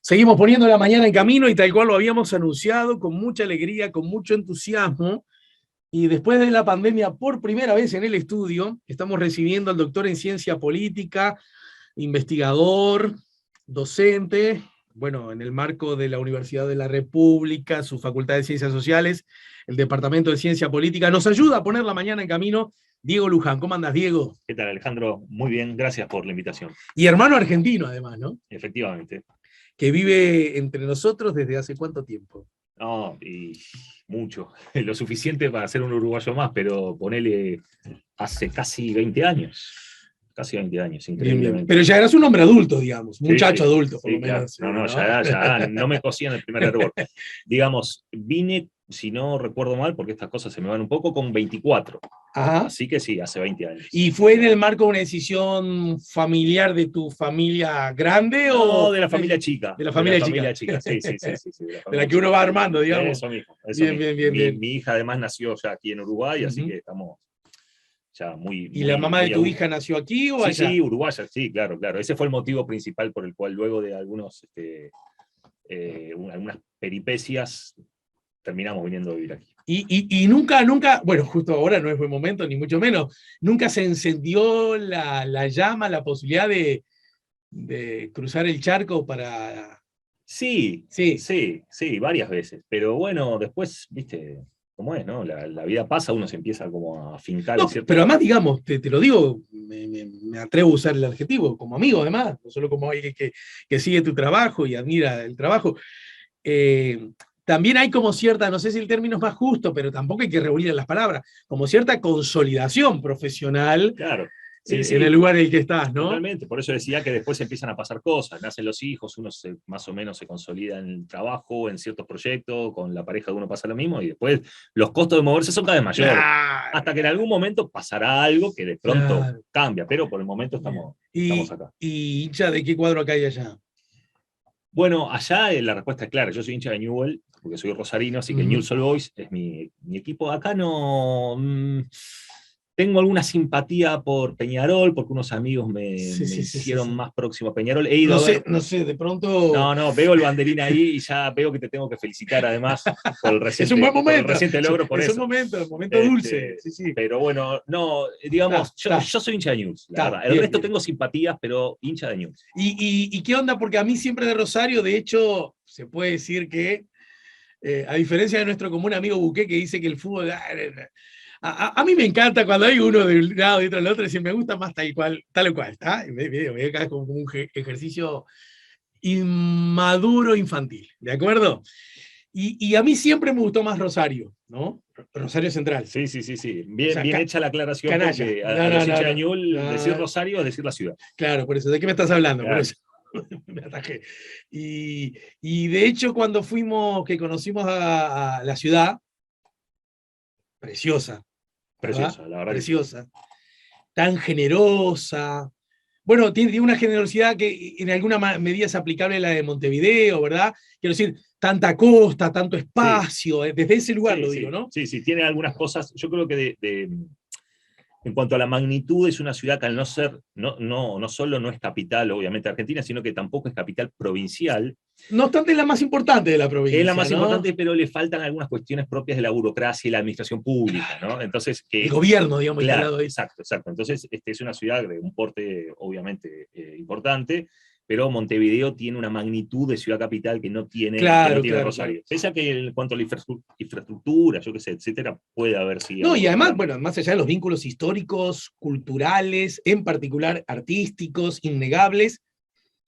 Seguimos poniendo la mañana en camino y tal cual lo habíamos anunciado, con mucha alegría, con mucho entusiasmo. Y después de la pandemia, por primera vez en el estudio, estamos recibiendo al doctor en ciencia política, investigador, docente, bueno, en el marco de la Universidad de la República, su Facultad de Ciencias Sociales, el Departamento de Ciencia Política. Nos ayuda a poner la mañana en camino Diego Luján. ¿Cómo andas, Diego? ¿Qué tal, Alejandro? Muy bien, gracias por la invitación. Y hermano argentino, además, ¿no? Efectivamente. Que vive entre nosotros desde hace ¿cuánto tiempo? No, y mucho. Lo suficiente para ser un uruguayo más, pero ponele hace casi 20 años. Casi 20 años, increíblemente. Bien, bien. Pero ya eras un hombre adulto, digamos, muchacho sí, adulto, por sí, lo menos. claro. No, ya no me cosía en el primer hervor. Digamos, vine, si no recuerdo mal, porque estas cosas se me van un poco, con 24. Ajá. Así que sí, hace 20 años. ¿Y fue en el marco de una decisión familiar de tu familia grande No, o de la familia chica. De la familia chica. Sí. De la que uno va armando, digamos. Eso mismo. Bien. Mi hija además nació ya aquí en Uruguay, así Uh-huh. que estamos ya muy... ¿Y la mamá de tu hija nació aquí o allá? Sí, uruguaya, sí, claro. Ese fue el motivo principal por el cual luego de algunas peripecias terminamos viniendo a vivir aquí. Y nunca, bueno, justo ahora no es buen momento, ni mucho menos, nunca se encendió la llama, la posibilidad de cruzar el charco para... Sí, varias veces. Pero bueno, después, viste, cómo es, ¿no? La vida pasa, uno se empieza como a fincar. No, pero además, digamos, te lo digo, me atrevo a usar el adjetivo, como amigo además, no solo como alguien que sigue tu trabajo y admira el trabajo. También hay como cierta, no sé si el término es más justo, pero tampoco hay que reunir las palabras, como cierta consolidación profesional. Claro. Sí. En el lugar en el que estás, ¿no? Totalmente, por eso decía que después empiezan a pasar cosas, nacen los hijos, uno más o menos se consolida en el trabajo, en ciertos proyectos, con la pareja de uno pasa lo mismo, y después los costos de moverse son cada vez mayores, hasta que en algún momento pasará algo que de pronto cambia, pero por el momento estamos acá. ¿Y hincha de qué cuadro acá y allá? Bueno, allá la respuesta es clara, yo soy hincha de Newell, porque soy rosarino, así que Newell's Old Boys es mi equipo. Acá no... Tengo alguna simpatía por Peñarol, porque unos amigos me hicieron más próximo a Peñarol. He ido no sé, de pronto... No, veo el banderín ahí y ya veo que te tengo que felicitar además por el reciente, es un buen momento. Por el reciente logro. Por es eso. Un momento dulce. Pero bueno, no, digamos, yo soy hincha de Newell's, la verdad. El resto tengo simpatías, pero hincha de Newell's. ¿Y qué onda? Porque a mí siempre de Rosario, de hecho, se puede decir que, a diferencia de nuestro común amigo Buqué, que dice que el fútbol... A mí me encanta cuando hay uno de un lado y otro del otro, decir, me gusta más tal o cual, ¿está? Me acá como un ejercicio inmaduro infantil, ¿de acuerdo? Y a mí siempre me gustó más Rosario, ¿no? Rosario Central. Sí. Bien hecha la aclaración, canalla. Porque a los hinchas de Newell's decir Rosario es decir la ciudad. Claro, por eso, ¿de qué me estás hablando? Claro. Por eso me atajé. Y de hecho, cuando conocimos a la ciudad, preciosa, la verdad. Preciosa. Tan generosa. Bueno, tiene una generosidad que en alguna medida es aplicable a la de Montevideo, ¿verdad? Quiero decir, tanta costa, tanto espacio, desde ese lugar lo digo, ¿no? Sí, tiene algunas cosas. Yo creo que en cuanto a la magnitud, es una ciudad que al no ser, no solo no es capital, obviamente, de Argentina, sino que tampoco es capital provincial. No obstante, es la más importante de la provincia. Es la más importante, pero le faltan algunas cuestiones propias de la burocracia y la administración pública, ¿no? Entonces, el gobierno, digamos, claro, exacto. Entonces, es una ciudad de un porte, obviamente, importante, pero Montevideo tiene una magnitud de ciudad capital que no tiene, Rosario. Claro. Pese a que en cuanto a la infraestructura, yo qué sé, etcétera, puede haber sido. No, y además, bueno, más allá de los vínculos históricos, culturales, en particular artísticos, innegables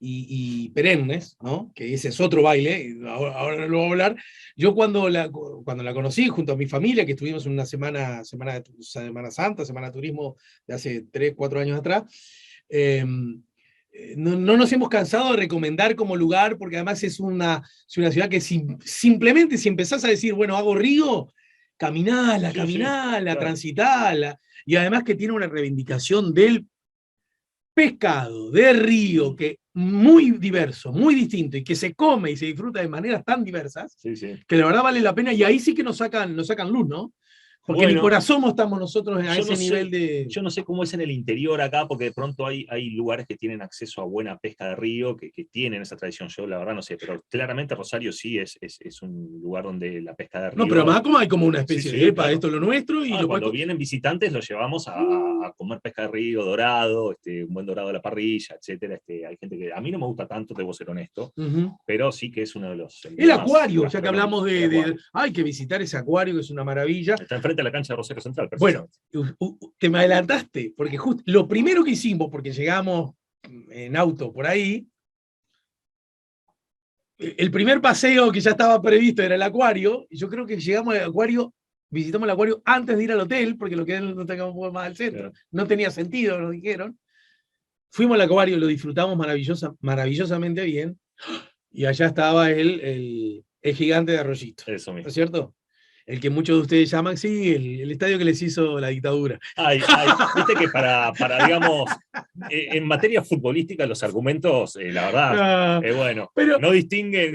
y perennes, ¿no? Que ese es otro baile, ahora lo voy a hablar. Yo cuando la conocí junto a mi familia, que estuvimos en una Semana Santa, Semana de Turismo de hace 3, 4 años atrás, no nos hemos cansado de recomendar como lugar, porque además es una ciudad que simplemente si empezás a decir, bueno, hago río, caminala, claro. Transitala, y además que tiene una reivindicación del pescado, del río, que muy diverso, muy distinto, y que se come y se disfruta de maneras tan diversas, que de verdad vale la pena, y ahí sí que nos sacan luz, ¿no? Porque ni por asomo estamos nosotros a ese nivel de... Yo no sé cómo es en el interior acá, porque de pronto hay lugares que tienen acceso a buena pesca de río, que tienen esa tradición. Yo la verdad no sé, pero claramente Rosario sí es un lugar donde la pesca de río... No, pero además hay como una especie sí, de, epa, claro. esto es lo nuestro. Y cuando vienen visitantes los llevamos a comer pesca de río, dorado, un buen dorado a la parrilla, etcétera. Hay gente que a mí no me gusta tanto, debo ser honesto, pero sí que es uno de los... El acuario, ya que hablamos hay que visitar ese acuario, que es una maravilla. Está enfrente de la cancha de Rosario Central. Bueno, te me adelantaste, porque justo lo primero que hicimos, porque llegamos en auto por ahí, el primer paseo que ya estaba previsto era el acuario, y yo creo que llegamos al acuario, visitamos el acuario antes de ir al hotel, porque lo que no tengamos un poco más al centro. Claro. No tenía sentido, nos dijeron. Fuimos al acuario, lo disfrutamos maravillosamente bien, y allá estaba el gigante de Arroyito. Eso mismo. ¿No es cierto? El que muchos de ustedes llaman, sí, el estadio que les hizo la dictadura. Viste que para digamos, en materia futbolística los argumentos, la verdad, bueno, pero, no distinguen.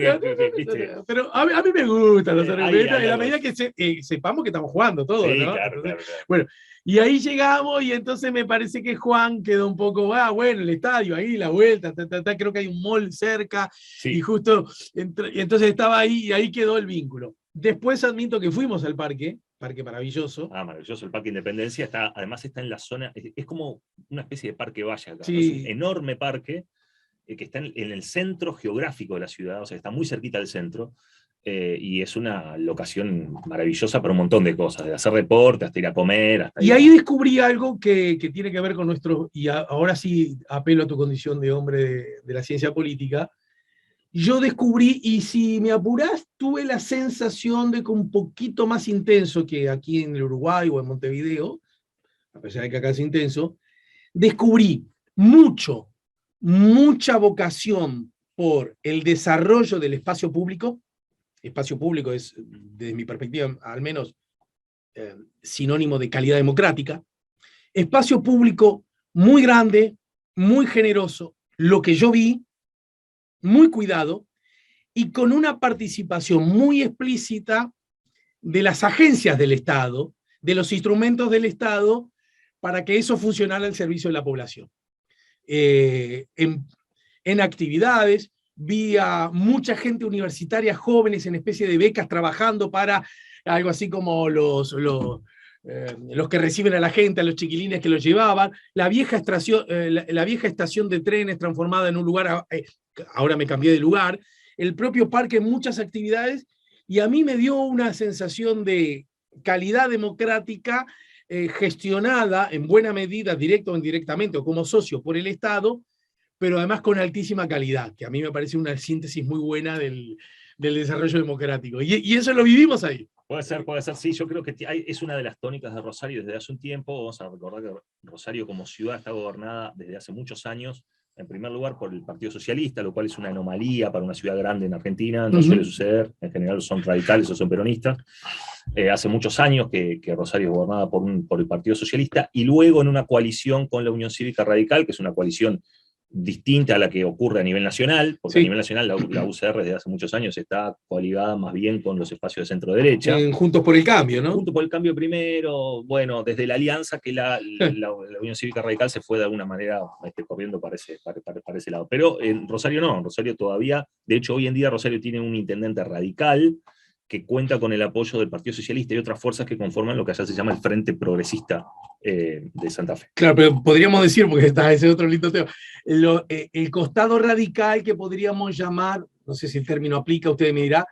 Pero a mí me gustan los argumentos, en la medida que sepamos que estamos jugando todos, sí, ¿no? Claro, entonces, claro. Bueno, y ahí llegamos y entonces me parece que Juan quedó un poco, bueno, el estadio, ahí la vuelta, creo que hay un mall cerca, sí. Y justo, y entonces estaba ahí y ahí quedó el vínculo. Después admito que fuimos al parque maravilloso. Maravilloso, el Parque Independencia, además está en la zona, es como una especie de parque valla acá, sí. Es un enorme parque que está en el centro geográfico de la ciudad, o sea, está muy cerquita del centro, y es una locación maravillosa para un montón de cosas, de hacer deporte, hasta ir a comer. Y ahí descubrí algo que tiene que ver con nuestro, y ahora sí apelo a tu condición de hombre de la ciencia política. Yo descubrí, y si me apurás, tuve la sensación de que un poquito más intenso que aquí en el Uruguay o en Montevideo, a pesar de que acá es intenso, descubrí mucha vocación por el desarrollo del espacio público. Espacio público es, desde mi perspectiva, al menos sinónimo de calidad democrática. Espacio público muy grande, muy generoso, lo que yo vi, muy cuidado, y con una participación muy explícita de las agencias del Estado, de los instrumentos del Estado, para que eso funcionara al servicio de la población. En actividades, vi a mucha gente universitaria, jóvenes en especie de becas, trabajando para algo así como los que reciben a la gente, a los chiquilines que los llevaban, la vieja estación de trenes transformada en un lugar, ahora me cambié de lugar, el propio parque, muchas actividades, y a mí me dio una sensación de calidad democrática gestionada en buena medida, directo o indirectamente, o como socio por el Estado, pero además con altísima calidad, que a mí me parece una síntesis muy buena del desarrollo democrático. Y eso lo vivimos ahí. Puede ser, sí. Yo creo que es una de las tónicas de Rosario desde hace un tiempo. Vamos a recordar que Rosario como ciudad está gobernada desde hace muchos años, en primer lugar por el Partido Socialista, lo cual es una anomalía para una ciudad grande en Argentina, no suele suceder, en general son radicales o son peronistas. Hace muchos años que Rosario es gobernada por el Partido Socialista, y luego en una coalición con la Unión Cívica Radical, que es una coalición distinta a la que ocurre a nivel nacional, porque sí. A nivel nacional la UCR desde hace muchos años está coaligada más bien con los espacios de centro-derecha. Juntos por el Cambio, ¿no? Juntos por el Cambio primero, bueno, desde la alianza que la Unión Cívica Radical se fue de alguna manera corriendo para ese lado. Pero en Rosario no, en Rosario todavía, de hecho hoy en día Rosario tiene un intendente radical que cuenta con el apoyo del Partido Socialista y otras fuerzas que conforman lo que allá se llama el Frente Progresista de Santa Fe. Claro, pero podríamos decir, porque está ese otro lindo tema, el costado radical que podríamos llamar, no sé si el término aplica, usted me dirá,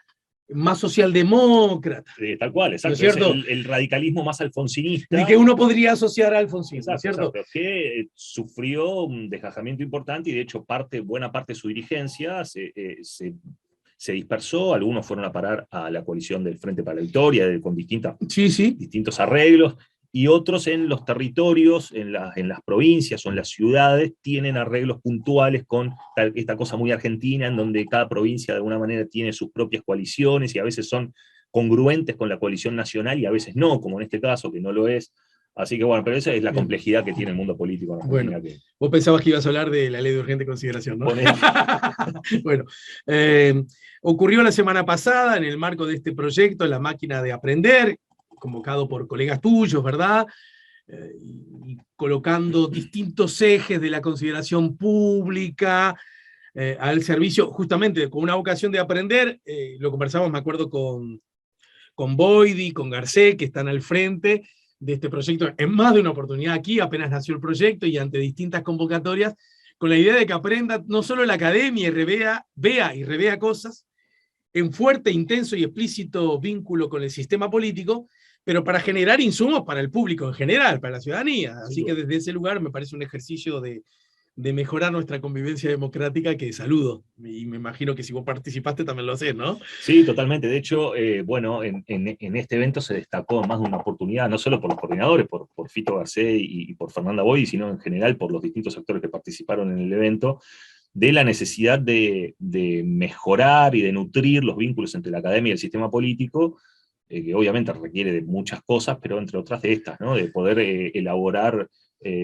más socialdemócrata. Tal cual, exacto. ¿No es cierto? El radicalismo más alfonsinista. Y que uno podría asociar a Alfonsín, exacto, ¿cierto? Exacto, que sufrió un desgajamiento importante y de hecho buena parte de su dirigencia se dispersó, algunos fueron a parar a la coalición del Frente para la Victoria, con distintos arreglos, y otros en los territorios, en las provincias o en las ciudades, tienen arreglos puntuales con esta cosa muy argentina, en donde cada provincia de alguna manera tiene sus propias coaliciones, y a veces son congruentes con la coalición nacional, y a veces no, como en este caso, que no lo es. Así que bueno, pero esa es la complejidad que tiene el mundo político en Argentina. Bueno, vos pensabas que ibas a hablar de la ley de urgente consideración, ¿no? Bueno, ocurrió la semana pasada en el marco de este proyecto, La Máquina de Aprender, convocado por colegas tuyos, ¿verdad? Y colocando distintos ejes de la consideración pública al servicio, justamente con una vocación de aprender. Lo conversamos, me acuerdo, con Boidi, con Garcés, que están al frente de este proyecto en más de una oportunidad aquí, apenas nació el proyecto y ante distintas convocatorias, con la idea de que aprenda no solo la academia y vea y revea cosas, en fuerte, intenso y explícito vínculo con el sistema político, pero para generar insumos para el público en general, para la ciudadanía. Así que desde ese lugar me parece un ejercicio de mejorar nuestra convivencia democrática que saludo. Y me imagino que si vos participaste también lo hacés, ¿no? Sí, totalmente. De hecho, bueno, en este evento se destacó más de una oportunidad, no solo por los coordinadores, por Fito Garcés y por Fernanda Boy, sino en general por los distintos actores que participaron en el evento, de la necesidad de mejorar y de nutrir los vínculos entre la academia y el sistema político, que obviamente requiere de muchas cosas, pero entre otras de estas, ¿no? De poder elaborar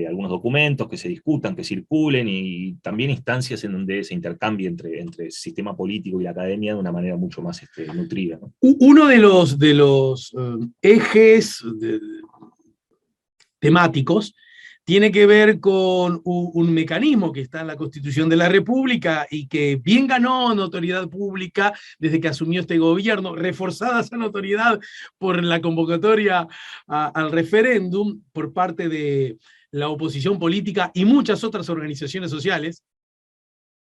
algunos documentos que se discutan, que circulen, y también instancias en donde se intercambie entre el sistema político y la academia de una manera mucho más nutrida, ¿no? Uno de los ejes temáticos tiene que ver con un mecanismo que está en la Constitución de la República y que bien ganó notoriedad pública desde que asumió este gobierno, reforzada esa notoriedad por la convocatoria al referéndum por parte de la oposición política y muchas otras organizaciones sociales.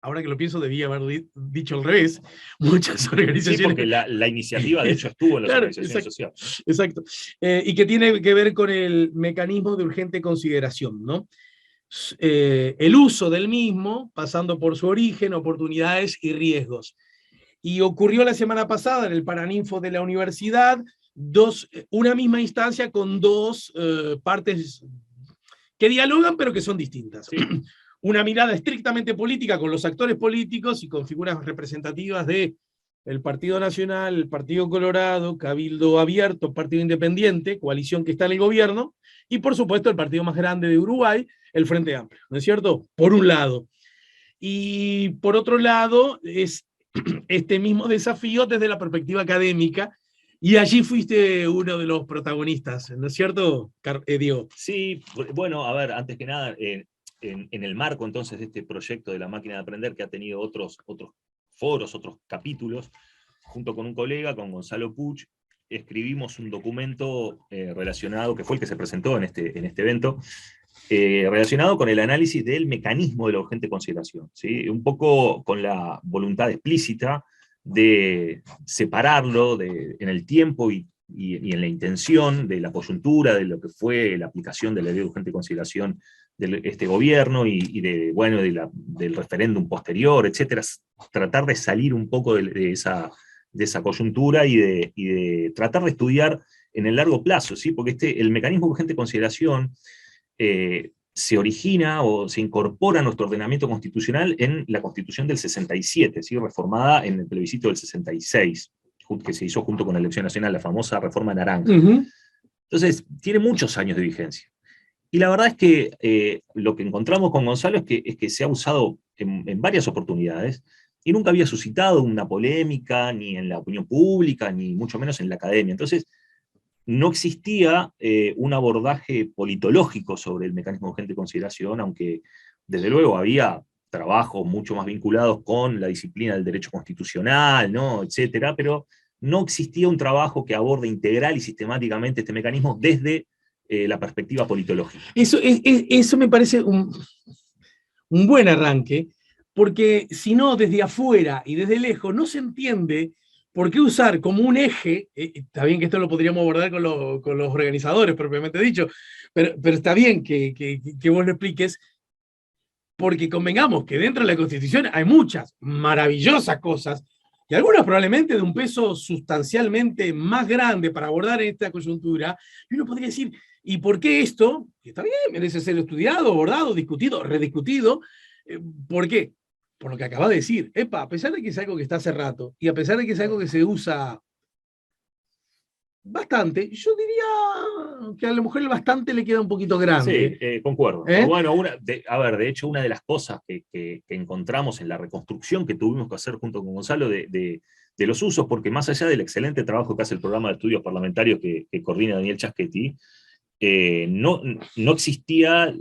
Ahora que lo pienso, debía haber dicho al revés. Muchas organizaciones. Sí, porque la iniciativa, de hecho, estuvo en las organizaciones sociales. Exacto. Y que tiene que ver con el mecanismo de urgente consideración, ¿no? El uso del mismo, pasando por su origen, oportunidades y riesgos. Y ocurrió la semana pasada en el Paraninfo de la universidad, una misma instancia con dos partes que dialogan, pero que son distintas. Sí. Una mirada estrictamente política con los actores políticos y con figuras representativas de el Partido Nacional, el Partido Colorado, Cabildo Abierto, Partido Independiente, coalición que está en el gobierno, y por supuesto el partido más grande de Uruguay, el Frente Amplio, ¿no es cierto? Por un lado. Y por otro lado, es este mismo desafío desde la perspectiva académica, y allí fuiste uno de los protagonistas, ¿no es cierto, Diego? Sí, bueno, a ver, antes que nada, en el marco entonces de este proyecto de la máquina de aprender, que ha tenido otros foros, otros capítulos, junto con un colega, con Gonzalo Puch, escribimos un documento relacionado, que fue el que se presentó en este evento, relacionado con el análisis del mecanismo de la urgente consideración, ¿sí? Un poco con la voluntad explícita de separarlo en el tiempo y en la intención de la coyuntura de lo que fue la aplicación de la ley de urgente consideración de este gobierno bueno, del referéndum posterior, etcétera. Tratar de salir un poco de esa coyuntura y de tratar de estudiar en el largo plazo, ¿sí? Porque el mecanismo de urgente consideración se origina o se incorpora a nuestro ordenamiento constitucional en la Constitución del 67, ¿sí? Reformada en el plebiscito del 66, que se hizo junto con la elección nacional, la famosa reforma naranja. Entonces, tiene muchos años de vigencia. Y la verdad es que lo que encontramos con Gonzalo es que se ha usado en varias oportunidades y nunca había suscitado una polémica, ni en la opinión pública, ni mucho menos en la academia. Entonces, no existía un abordaje politológico sobre el mecanismo de urgente consideración, aunque desde luego había trabajos mucho más vinculados con la disciplina del derecho constitucional, ¿no? Etcétera, pero no existía un trabajo que aborde integral y sistemáticamente este mecanismo desde la perspectiva politológica. Eso me parece un buen arranque, porque si no, desde afuera y desde lejos no se entiende por qué usar como un eje, está bien que esto lo podríamos abordar con los organizadores propiamente dicho, pero está bien que vos lo expliques, porque convengamos que dentro de la Constitución hay muchas maravillosas cosas, y algunas probablemente de un peso sustancialmente más grande para abordar esta coyuntura, y uno podría decir, ¿y por qué esto? Está bien, merece ser estudiado, abordado, discutido, rediscutido. ¿Por qué? Por lo que acaba de decir. A pesar de que es algo que está hace rato, y a pesar de que es algo que se usa bastante, yo diría que a la mujer el bastante le queda un poquito grande. Sí, concuerdo. Bueno, de hecho, una de las cosas que encontramos en la reconstrucción que tuvimos que hacer junto con Gonzalo de de los usos, porque más allá del excelente trabajo que hace el programa de estudios parlamentarios que coordina Daniel Chaschetti, no existía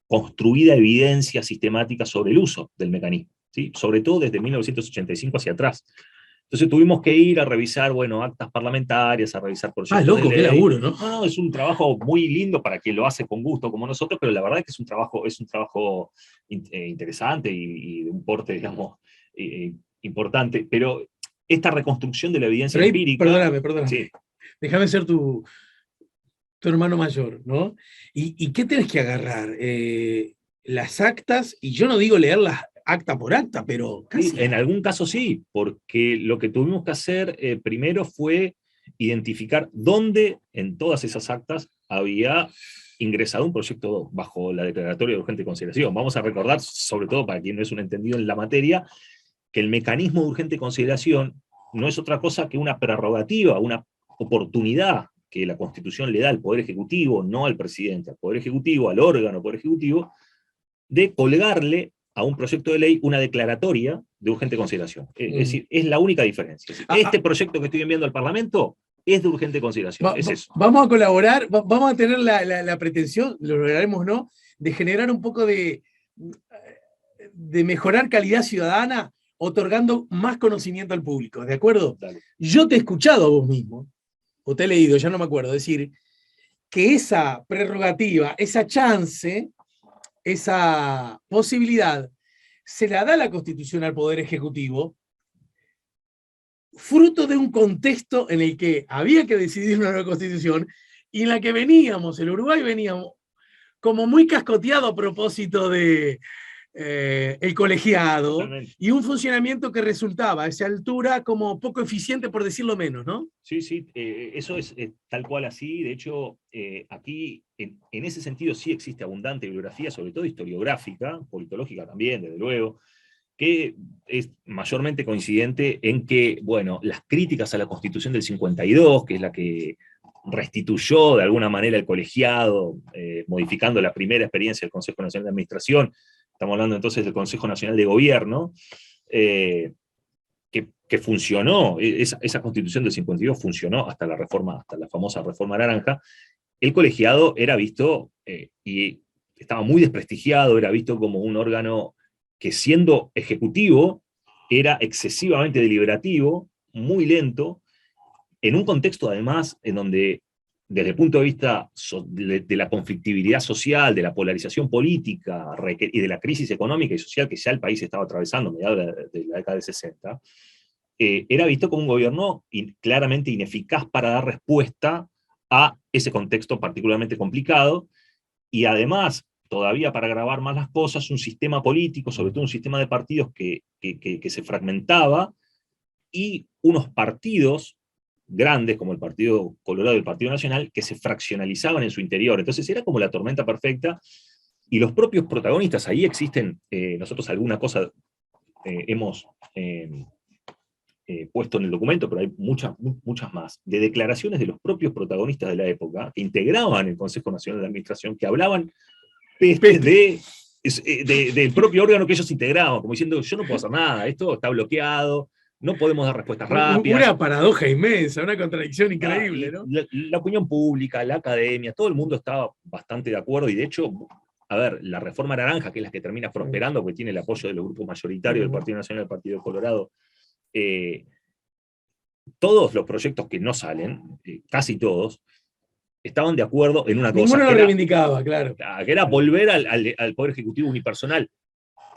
construida evidencia sistemática sobre el uso del mecanismo, ¿sí? Sobre todo desde 1985 hacia atrás. Entonces tuvimos que ir a revisar, bueno, actas parlamentarias, a revisar proyectos loco, de ley. qué laburo, ¿no? No, es un trabajo muy lindo para quien lo hace con gusto como nosotros, pero la verdad es que es un trabajo interesante y de un porte, digamos, importante. Pero esta reconstrucción de la evidencia Pero ahí, empírica... perdóname. Sí. Déjame ser tu hermano mayor, ¿no? ¿Y qué tenés que agarrar? Las actas, y yo no digo leerlas acta por acta, pero casi. Sí, en algún caso sí, porque lo que tuvimos que hacer primero fue identificar dónde en todas esas actas había ingresado un proyecto bajo la declaratoria de urgente consideración. Vamos a recordar, sobre todo para quien no es un entendido en la materia, que el mecanismo de urgente consideración no es otra cosa que una prerrogativa, una oportunidad que la Constitución le da al Poder Ejecutivo, no al presidente, al Poder Ejecutivo, al órgano Poder Ejecutivo, de colgarle a un proyecto de ley una declaratoria de urgente consideración. Es decir, es la única diferencia. Este proyecto que estoy enviando al Parlamento es de urgente consideración. Es eso. Vamos a colaborar, vamos a tener la pretensión, lo lograremos, ¿no?, de generar un poco de mejorar calidad ciudadana, otorgando más conocimiento al público, ¿de acuerdo? Dale. Yo te he escuchado a vos mismo, o te he leído, ya no me acuerdo, decir que esa prerrogativa, esa chance, esa posibilidad, se la da la Constitución al Poder Ejecutivo, fruto de un contexto en el que había que decidir una nueva Constitución y en la que el Uruguay venía como muy cascoteado a propósito de el colegiado. Totalmente. Y un funcionamiento que resultaba a esa altura como poco eficiente, por decirlo menos, ¿no? Sí, eso es tal cual así. De hecho, aquí, en ese sentido, sí existe abundante bibliografía, sobre todo historiográfica, politológica también, desde luego, que es mayormente coincidente en que, bueno, las críticas a la Constitución del 52, que es la que restituyó de alguna manera el colegiado, modificando la primera experiencia del Consejo Nacional de Administración, estamos hablando entonces del Consejo Nacional de Gobierno, que funcionó, esa Constitución del 52 funcionó hasta la famosa Reforma Naranja. El colegiado era visto, y estaba muy desprestigiado, era visto como un órgano que, siendo ejecutivo, era excesivamente deliberativo, muy lento, en un contexto además en donde, desde el punto de vista de la conflictividad social, de la polarización política y de la crisis económica y social que ya el país estaba atravesando a mediados de la década del 60, era visto como un gobierno claramente ineficaz para dar respuesta a ese contexto particularmente complicado, y además, todavía para agravar más las cosas, un sistema político, sobre todo un sistema de partidos que se fragmentaba, y unos partidos grandes, como el Partido Colorado y el Partido Nacional, que se fraccionalizaban en su interior. Entonces era como la tormenta perfecta, y los propios protagonistas, ahí existen, nosotros alguna cosa hemos puesto en el documento, pero hay muchas más, de declaraciones de los propios protagonistas de la época, que integraban el Consejo Nacional de Administración, que hablaban del propio órgano que ellos integraban, como diciendo, yo no puedo hacer nada, esto está bloqueado, no podemos dar respuestas rápidas. Una paradoja inmensa, una contradicción increíble, ¿no? La opinión pública, la academia, todo el mundo estaba bastante de acuerdo, y de hecho, a ver, la Reforma Naranja, que es la que termina prosperando, porque tiene el apoyo de los grupos mayoritarios del Partido Nacional y del Partido Colorado, todos los proyectos que no salen, casi todos, estaban de acuerdo en una cosa. Ninguno lo reivindicaba, claro. Que era volver al Poder Ejecutivo unipersonal,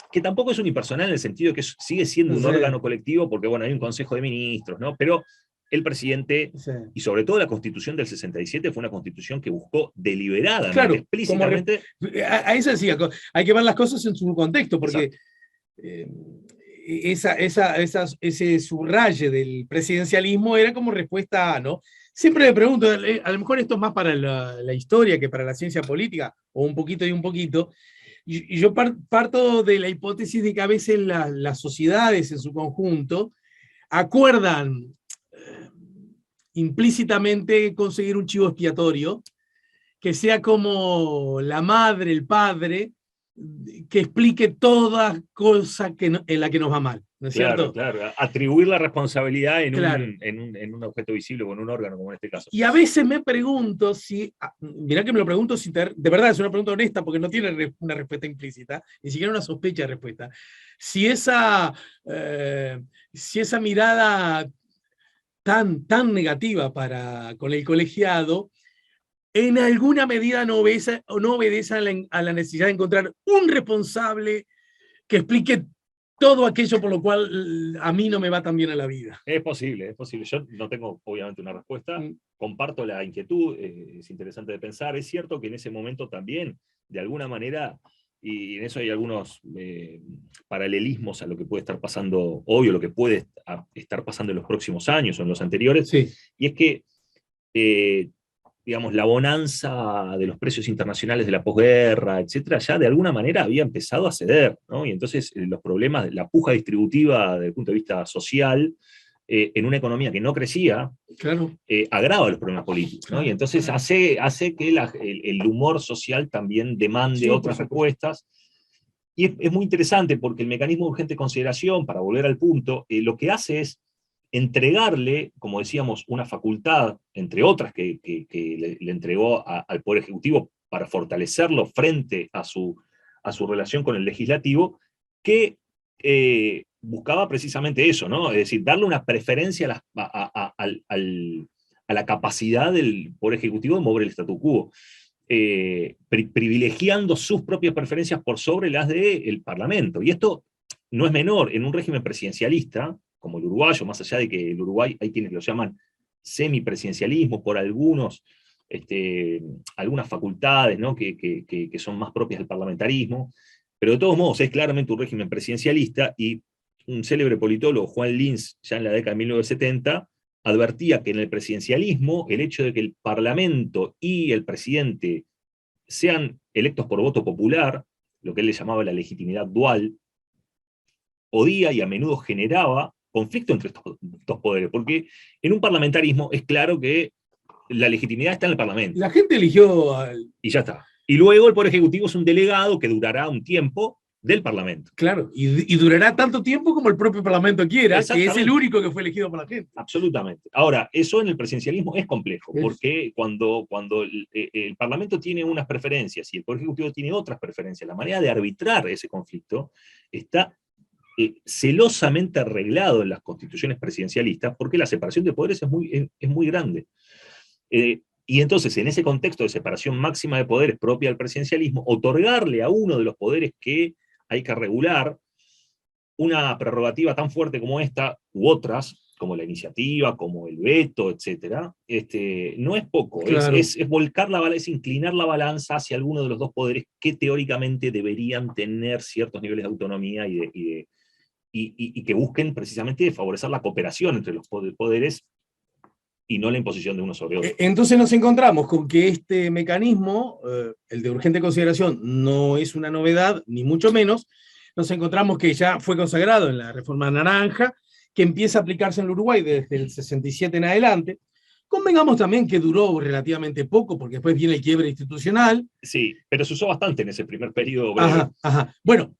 que tampoco es unipersonal en el sentido de que sigue siendo un órgano colectivo, porque bueno, hay un Consejo de Ministros, ¿no? Pero el presidente, y sobre todo la Constitución del 67, fue una Constitución que buscó deliberadamente, claro, explícitamente... A eso decía, hay que ver las cosas en su contexto, porque ese subraye del presidencialismo era como respuesta a, ¿no? Siempre me pregunto, a lo mejor esto es más para la historia que para la ciencia política, o un poquito y un poquito, y yo parto de la hipótesis de que a veces las sociedades en su conjunto acuerdan implícitamente conseguir un chivo expiatorio que sea como la madre, el padre, que explique toda cosa en la que nos va mal, ¿no es Claro, cierto? claro. Atribuir la responsabilidad Claro. en un objeto visible o en un órgano, como en este caso. Y a veces me pregunto si, mirá que me lo pregunto si de verdad es una pregunta honesta porque no tiene una respuesta implícita, ni siquiera una sospecha de respuesta. Si si esa mirada tan negativa con el colegiado, en alguna medida no obedece a la necesidad de encontrar un responsable que explique todo aquello por lo cual a mí no me va tan bien a la vida. Es posible, es posible. Yo no tengo, obviamente, una respuesta. Comparto la inquietud, es interesante de pensar. Es cierto que en ese momento también, de alguna manera, y en eso hay algunos paralelismos a lo que puede estar pasando hoy o lo que puede estar pasando en los próximos años o en los anteriores, sí. Y es que digamos, la bonanza de los precios internacionales de la posguerra, etcétera, ya de alguna manera había empezado a ceder, ¿no? Y entonces los problemas, la puja distributiva desde el punto de vista social, en una economía que no crecía, claro. agrava los problemas políticos, ¿no? Y entonces hace que el humor social también demande otras respuestas. Y es muy interesante porque el mecanismo de urgente consideración, para volver al punto, lo que hace es entregarle, como decíamos, una facultad, entre otras que le entregó al Poder Ejecutivo para fortalecerlo frente a su relación con el legislativo, que buscaba precisamente eso, ¿no? Es decir, darle una preferencia a la capacidad del Poder Ejecutivo de mover el statu quo, privilegiando sus propias preferencias por sobre las del Parlamento. Y esto no es menor en un régimen presidencialista, como el uruguayo, más allá de que el Uruguay hay quienes lo llaman semipresidencialismo por algunas facultades, ¿no? que son más propias del parlamentarismo, pero de todos modos es claramente un régimen presidencialista, y un célebre politólogo, Juan Lins, ya en la década de 1970, advertía que en el presidencialismo el hecho de que el Parlamento y el presidente sean electos por voto popular, lo que él le llamaba la legitimidad dual, podía y a menudo generaba conflicto entre estos dos poderes, porque en un parlamentarismo es claro que la legitimidad está en el Parlamento. La gente eligió y ya está. Y luego el Poder Ejecutivo es un delegado que durará un tiempo del Parlamento. Claro, y durará tanto tiempo como el propio Parlamento quiera, que es el único que fue elegido por la gente. Absolutamente. Ahora, eso en el presidencialismo es complejo, porque cuando el Parlamento tiene unas preferencias y el Poder Ejecutivo tiene otras preferencias, la manera de arbitrar ese conflicto está celosamente arreglado en las constituciones presidencialistas, porque la separación de poderes es muy grande. Y entonces, en ese contexto de separación máxima de poderes propia del presidencialismo, otorgarle a uno de los poderes que hay que regular una prerrogativa tan fuerte como esta, u otras, como la iniciativa, como el veto, etcétera, no es poco. Claro. Es volcar la balanza, es inclinar la balanza hacia alguno de los dos poderes que teóricamente deberían tener ciertos niveles de autonomía y que busquen precisamente favorecer la cooperación entre los poderes y no la imposición de uno sobre otro. Entonces nos encontramos con que este mecanismo, el de urgente consideración, no es una novedad, ni mucho menos. Nos encontramos que ya fue consagrado en la Reforma Naranja, que empieza a aplicarse en el Uruguay desde el 67 en adelante. Convengamos también que duró relativamente poco, porque después viene el quiebre institucional. Sí, pero se usó bastante en ese primer periodo breve. Ajá. Bueno,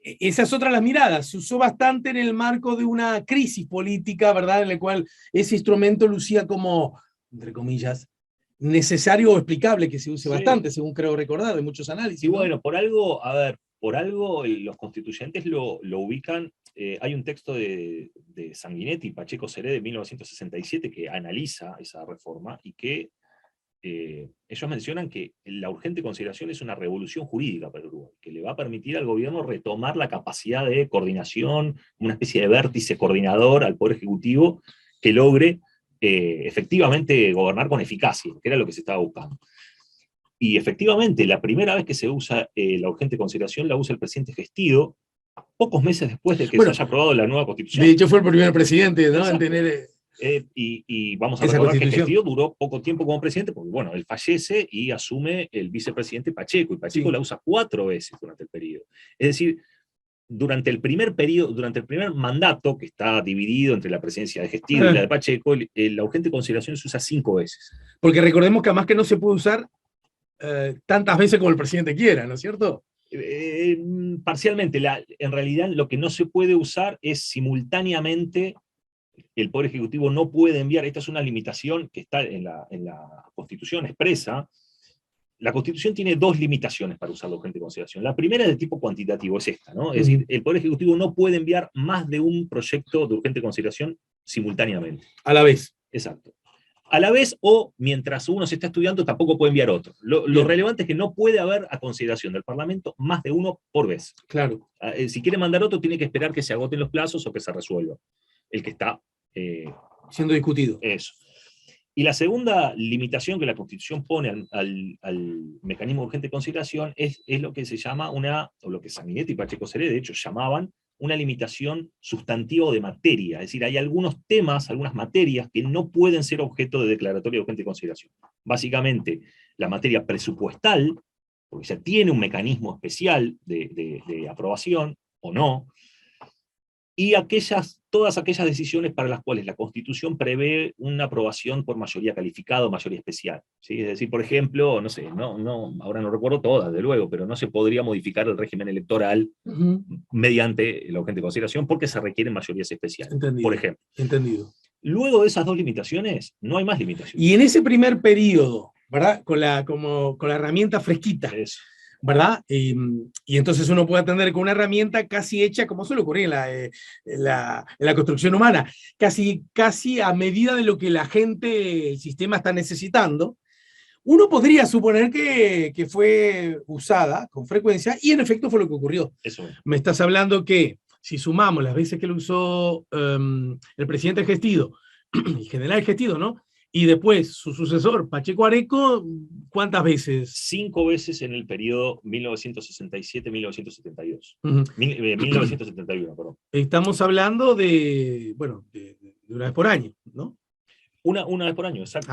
esa es otra de las miradas. Se usó bastante en el marco de una crisis política, ¿verdad? En la cual ese instrumento lucía como, entre comillas, necesario o explicable que se use bastante, según creo recordar, de muchos análisis. Y bueno, por algo los constituyentes lo ubican. Hay un texto de Sanguinetti y Pacheco Seré de 1967 que analiza esa reforma y que ellos mencionan que la urgente consideración es una revolución jurídica para el Uruguay, que le va a permitir al gobierno retomar la capacidad de coordinación, una especie de vértice coordinador al Poder Ejecutivo que logre efectivamente gobernar con eficacia, que era lo que se estaba buscando. Y efectivamente, la primera vez que se usa la urgente consideración la usa el presidente Gestido, pocos meses después de que se haya aprobado la nueva Constitución. De hecho, fue el primer presidente, ¿no?, en tener... y vamos a recordar que Gestido duró poco tiempo como presidente, porque bueno, él fallece y asume el vicepresidente Pacheco, y Pacheco la usa 4 veces durante el periodo. Es decir, durante el primer mandato, que está dividido entre la presidencia de Gestido y la de Pacheco, la urgente consideración se usa 5 veces. Porque recordemos que además que no se puede usar tantas veces como el presidente quiera, ¿no es cierto? Parcialmente, en realidad lo que no se puede usar es simultáneamente, el Poder Ejecutivo no puede enviar, esta es una limitación que está en la Constitución expresa. La Constitución tiene dos limitaciones para usar la urgente consideración. La primera es de tipo cuantitativo, es esta, ¿no? Es decir, el Poder Ejecutivo no puede enviar más de un proyecto de urgente consideración simultáneamente. A la vez. Exacto. A la vez, o mientras uno se está estudiando, tampoco puede enviar otro. Lo relevante es que no puede haber a consideración del Parlamento más de uno por vez. Claro. Si quiere mandar otro, tiene que esperar que se agoten los plazos o que se resuelva el que está siendo discutido. Eso. Y la segunda limitación que la Constitución pone al mecanismo de urgente consideración es lo que se llama o lo que Sanguinetti y Pacheco Seré, de hecho, llamaban una limitación sustantiva o de materia. Es decir, hay algunos temas, algunas materias que no pueden ser objeto de declaratoria de urgente consideración. Básicamente, la materia presupuestal, porque ya tiene un mecanismo especial de aprobación, o no, y todas aquellas decisiones para las cuales la Constitución prevé una aprobación por mayoría calificada o mayoría especial. ¿Sí? Es decir, por ejemplo, no sé, ahora no recuerdo todas, de luego, pero no se podría modificar el régimen electoral mediante la urgente consideración porque se requieren mayorías especiales, entendido, por ejemplo. Entendido. Luego de esas dos limitaciones, no hay más limitaciones. Y en ese primer periodo, ¿verdad? Con la herramienta fresquita. Eso. ¿Verdad? Y entonces uno puede atender con una herramienta casi hecha, como suele ocurrir en la construcción humana, casi a medida de lo que la gente, el sistema está necesitando. Uno podría suponer que fue usada con frecuencia, y en efecto fue lo que ocurrió. Eso. Me estás hablando que, si sumamos las veces que lo usó el presidente Gestido, el general Gestido, ¿no? Y después su sucesor, Pacheco Areco, ¿cuántas veces? 5 veces en el periodo 1967-1972. 1971, perdón. Estamos hablando de una vez por año, ¿no? Una vez por año, exacto.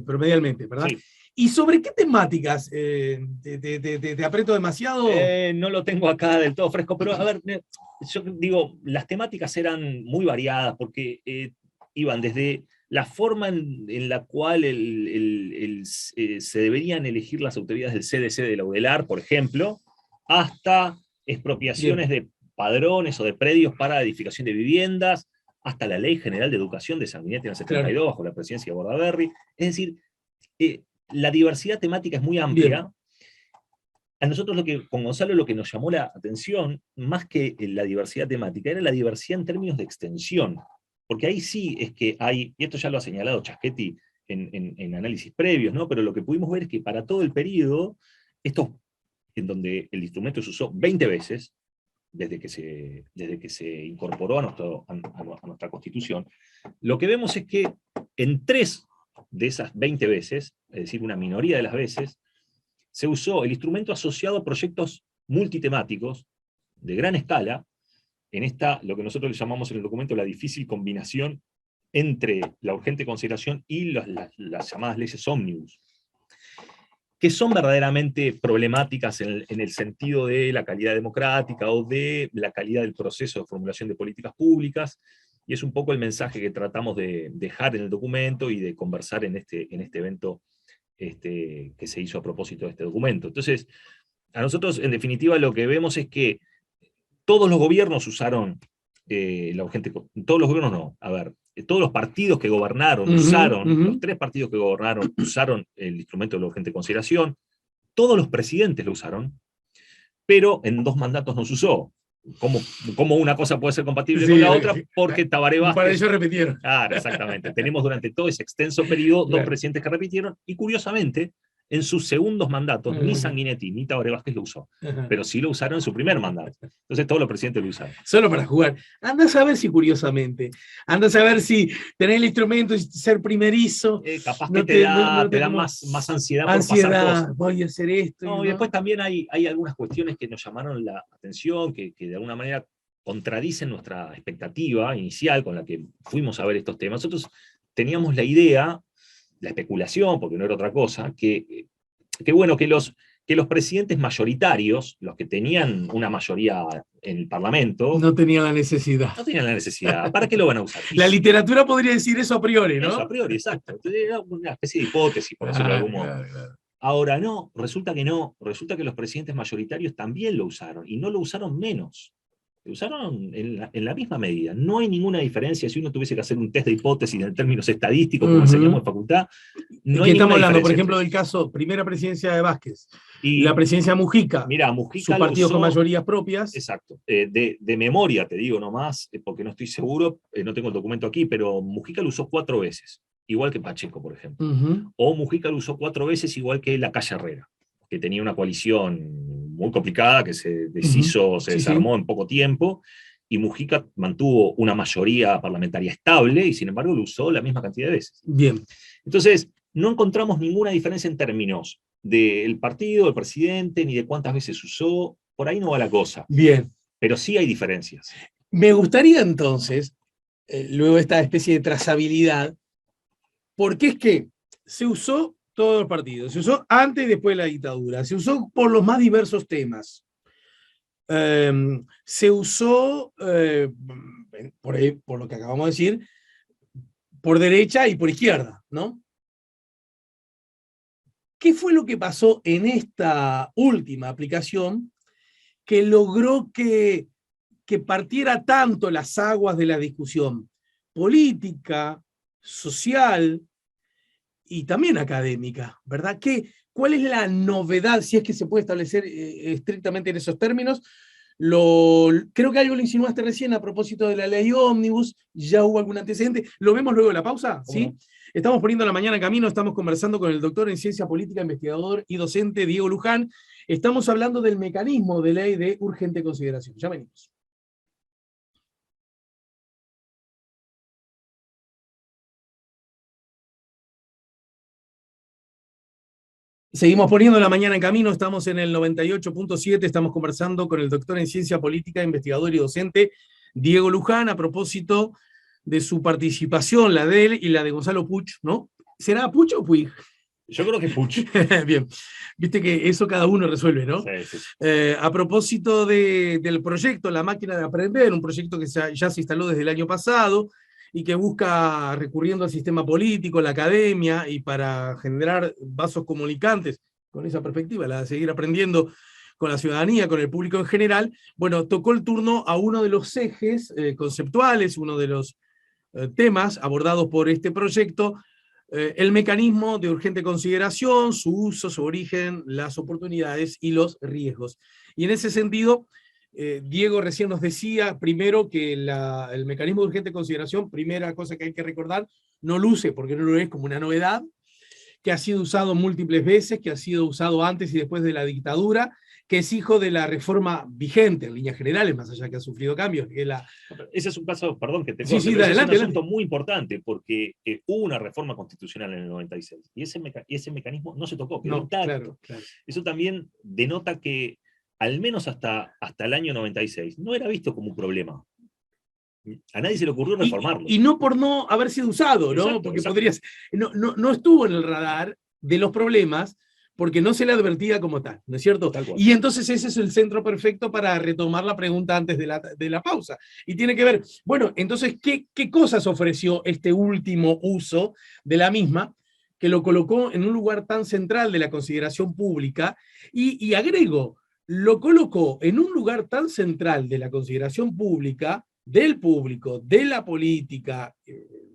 Promedialmente, ¿verdad? Sí. ¿Y sobre qué temáticas? ¿Te aprieto demasiado? No lo tengo acá del todo fresco, pero a ver, yo digo, las temáticas eran muy variadas porque iban desde la forma en la cual se deberían elegir las autoridades del CDC de la UDELAR, por ejemplo, hasta expropiaciones de padrones o de predios para edificación de viviendas, hasta la Ley General de Educación de Sanguinetti en el 72, claro, bajo la presidencia de Bordaberry. Es decir, la diversidad temática es muy amplia. Bien. A nosotros, con Gonzalo, lo que nos llamó la atención, más que la diversidad temática, era la diversidad en términos de extensión. Porque ahí sí es que hay, y esto ya lo ha señalado Chaschetti en análisis previos, ¿no? Pero lo que pudimos ver es que para todo el periodo, en donde el instrumento se usó 20 veces, desde que se incorporó a nuestra Constitución, lo que vemos es que en 3 de esas 20 veces, es decir, una minoría de las veces, se usó el instrumento asociado a proyectos multitemáticos de gran escala, en lo que nosotros le llamamos en el documento la difícil combinación entre la urgente consideración y las llamadas leyes ómnibus, que son verdaderamente problemáticas en el sentido de la calidad democrática o de la calidad del proceso de formulación de políticas públicas, y es un poco el mensaje que tratamos de dejar en el documento y de conversar en este evento que se hizo a propósito de este documento. Entonces, a nosotros, en definitiva, lo que vemos es que todos los gobiernos usaron la urgente... Todos los gobiernos no, a ver, todos los partidos que gobernaron usaron, los 3 partidos que gobernaron usaron el instrumento de la urgente consideración, todos los presidentes lo usaron, pero en 2 mandatos no se usó. ¿Cómo una cosa puede ser compatible con la otra? Porque Tabaré Vázquez... Para ello repitieron. Claro, exactamente. Tenemos durante todo ese extenso periodo 2 presidentes que repitieron, y curiosamente, en sus segundos mandatos, ni Sanguinetti ni Tabaré Vázquez lo usó, pero sí lo usaron en su primer mandato. Entonces todos los presidentes lo usaron. Solo para jugar. Anda a saber si, curiosamente, anda a saber si tener el instrumento y ser primerizo. Capaz que te da más ansiedad por pasar cosas. Voy a hacer esto. Y después también hay algunas cuestiones que nos llamaron la atención, que de alguna manera contradicen nuestra expectativa inicial con la que fuimos a ver estos temas. Nosotros teníamos la idea, la especulación, porque no era otra cosa, que los presidentes mayoritarios, los que tenían una mayoría en el Parlamento... No tenían la necesidad. No tenían la necesidad. ¿Para qué lo van a usar? La literatura podría decir eso a priori, ¿no? Eso a priori, exacto. Entonces era una especie de hipótesis, por decirlo de algún modo. Claro. Ahora no, resulta que no, resulta que los presidentes mayoritarios también lo usaron, y no lo usaron menos. Lo usaron en la misma medida. No hay ninguna diferencia. Si uno tuviese que hacer un test de hipótesis en términos estadísticos, como enseñamos en facultad, no que hay estamos ninguna hablando, por diferencia ejemplo, entre del ellos. caso, primera presidencia de Vázquez, la Y presidencia de Mujica, mira, sus Mujica lo partidos con usó, mayorías propias. exacto, de memoria te digo nomás, porque no estoy seguro, no tengo el documento aquí, pero Mujica lo usó 4 veces, igual que Pacheco, por ejemplo. O Mujica lo usó 4 veces, igual que la Calle Herrera, que tenía una coalición muy complicada, que se deshizo, se Sí, desarmó sí. en poco tiempo, y Mujica mantuvo una mayoría parlamentaria estable, y sin embargo lo usó la misma cantidad de veces. Bien. Entonces, no encontramos ninguna diferencia en términos del partido, del presidente, ni de cuántas veces usó. Por ahí no va la cosa. Bien. Pero sí hay diferencias. Me gustaría entonces, luego esta especie de trazabilidad, porque es que se usó todos los partidos, se usó antes y después de la dictadura, se usó por los más diversos temas. Se usó, por lo que acabamos de decir, por derecha y por izquierda, ¿no? ¿Qué fue lo que pasó en esta última aplicación que logró que partiera tanto las aguas de la discusión política, social y también académica, ¿verdad? ¿Cuál es la novedad, si es que se puede establecer estrictamente en esos términos? Creo que algo lo insinuaste recién a propósito de la ley ómnibus, ya hubo algún antecedente. ¿Lo vemos luego de la pausa? ¿Sí? No. Estamos poniendo la mañana en camino, estamos conversando con el doctor en ciencia política, investigador y docente Diego Luján. Estamos hablando del mecanismo de ley de urgente consideración. Ya venimos. Seguimos poniendo la mañana en camino, estamos en el 98.7, estamos conversando con el doctor en ciencia política, investigador y docente Diego Luján a propósito de su participación, la de él y la de Gonzalo Puig, ¿no? ¿Será Puig o Puig? Yo creo que Puig. Bien, viste que eso cada uno resuelve, ¿no? Sí. A propósito del proyecto La Máquina de Aprender, un proyecto que ya se instaló desde el año pasado y que busca, recurriendo al sistema político, la academia, y para generar vasos comunicantes con esa perspectiva, la de seguir aprendiendo con la ciudadanía, con el público en general, bueno, tocó el turno a uno de los ejes conceptuales, uno de los temas abordados por este proyecto, el mecanismo de urgente consideración, su uso, su origen, las oportunidades y los riesgos. Y en ese sentido, Diego recién nos decía, primero, que el mecanismo de urgente consideración, primera cosa que hay que recordar, no luce, porque no lo es, como una novedad, que ha sido usado múltiples veces, que ha sido usado antes y después de la dictadura, que es hijo de la reforma vigente en líneas generales, más allá que ha sufrido cambios. Ese es un caso, perdón que te corte, sí, pero ese adelante, es un asunto muy importante, porque hubo una reforma constitucional en el 96, y ese mecanismo no se tocó, quedó intacto. Claro. Eso también denota que, al menos hasta el año 96, no era visto como un problema. A nadie se le ocurrió reformarlo. Y no por no haber sido usado, ¿no? Exacto, porque exacto. no estuvo en el radar de los problemas, porque no se le advertía como tal, ¿no es cierto? Y entonces ese es el centro perfecto para retomar la pregunta antes de la pausa. Y tiene que ver, bueno, entonces, ¿qué cosas ofreció este último uso de la misma, que lo colocó en un lugar tan central de la consideración pública? Y agrego, lo colocó en un lugar tan central de la consideración pública, del público, de la política,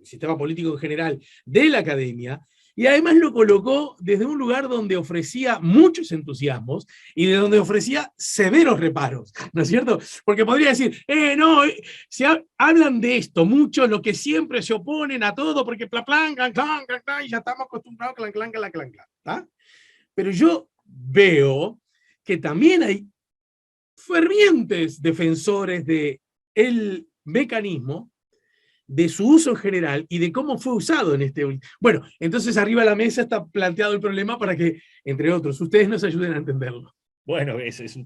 sistema político en general, de la academia, y además lo colocó desde un lugar donde ofrecía muchos entusiasmos y de donde ofrecía severos reparos, ¿no es cierto? Porque podría decir, hablan de esto mucho, lo que siempre se oponen a todo, porque plan, clan, clan, clan, clan, y ya estamos acostumbrados, clan, clan, clan, clan, clan, ¿tá? Pero yo veo que también hay fervientes defensores de el mecanismo, de su uso en general y de cómo fue usado en este último. Bueno, entonces arriba de la mesa está planteado el problema para que, entre otros, ustedes nos ayuden a entenderlo. Bueno, es un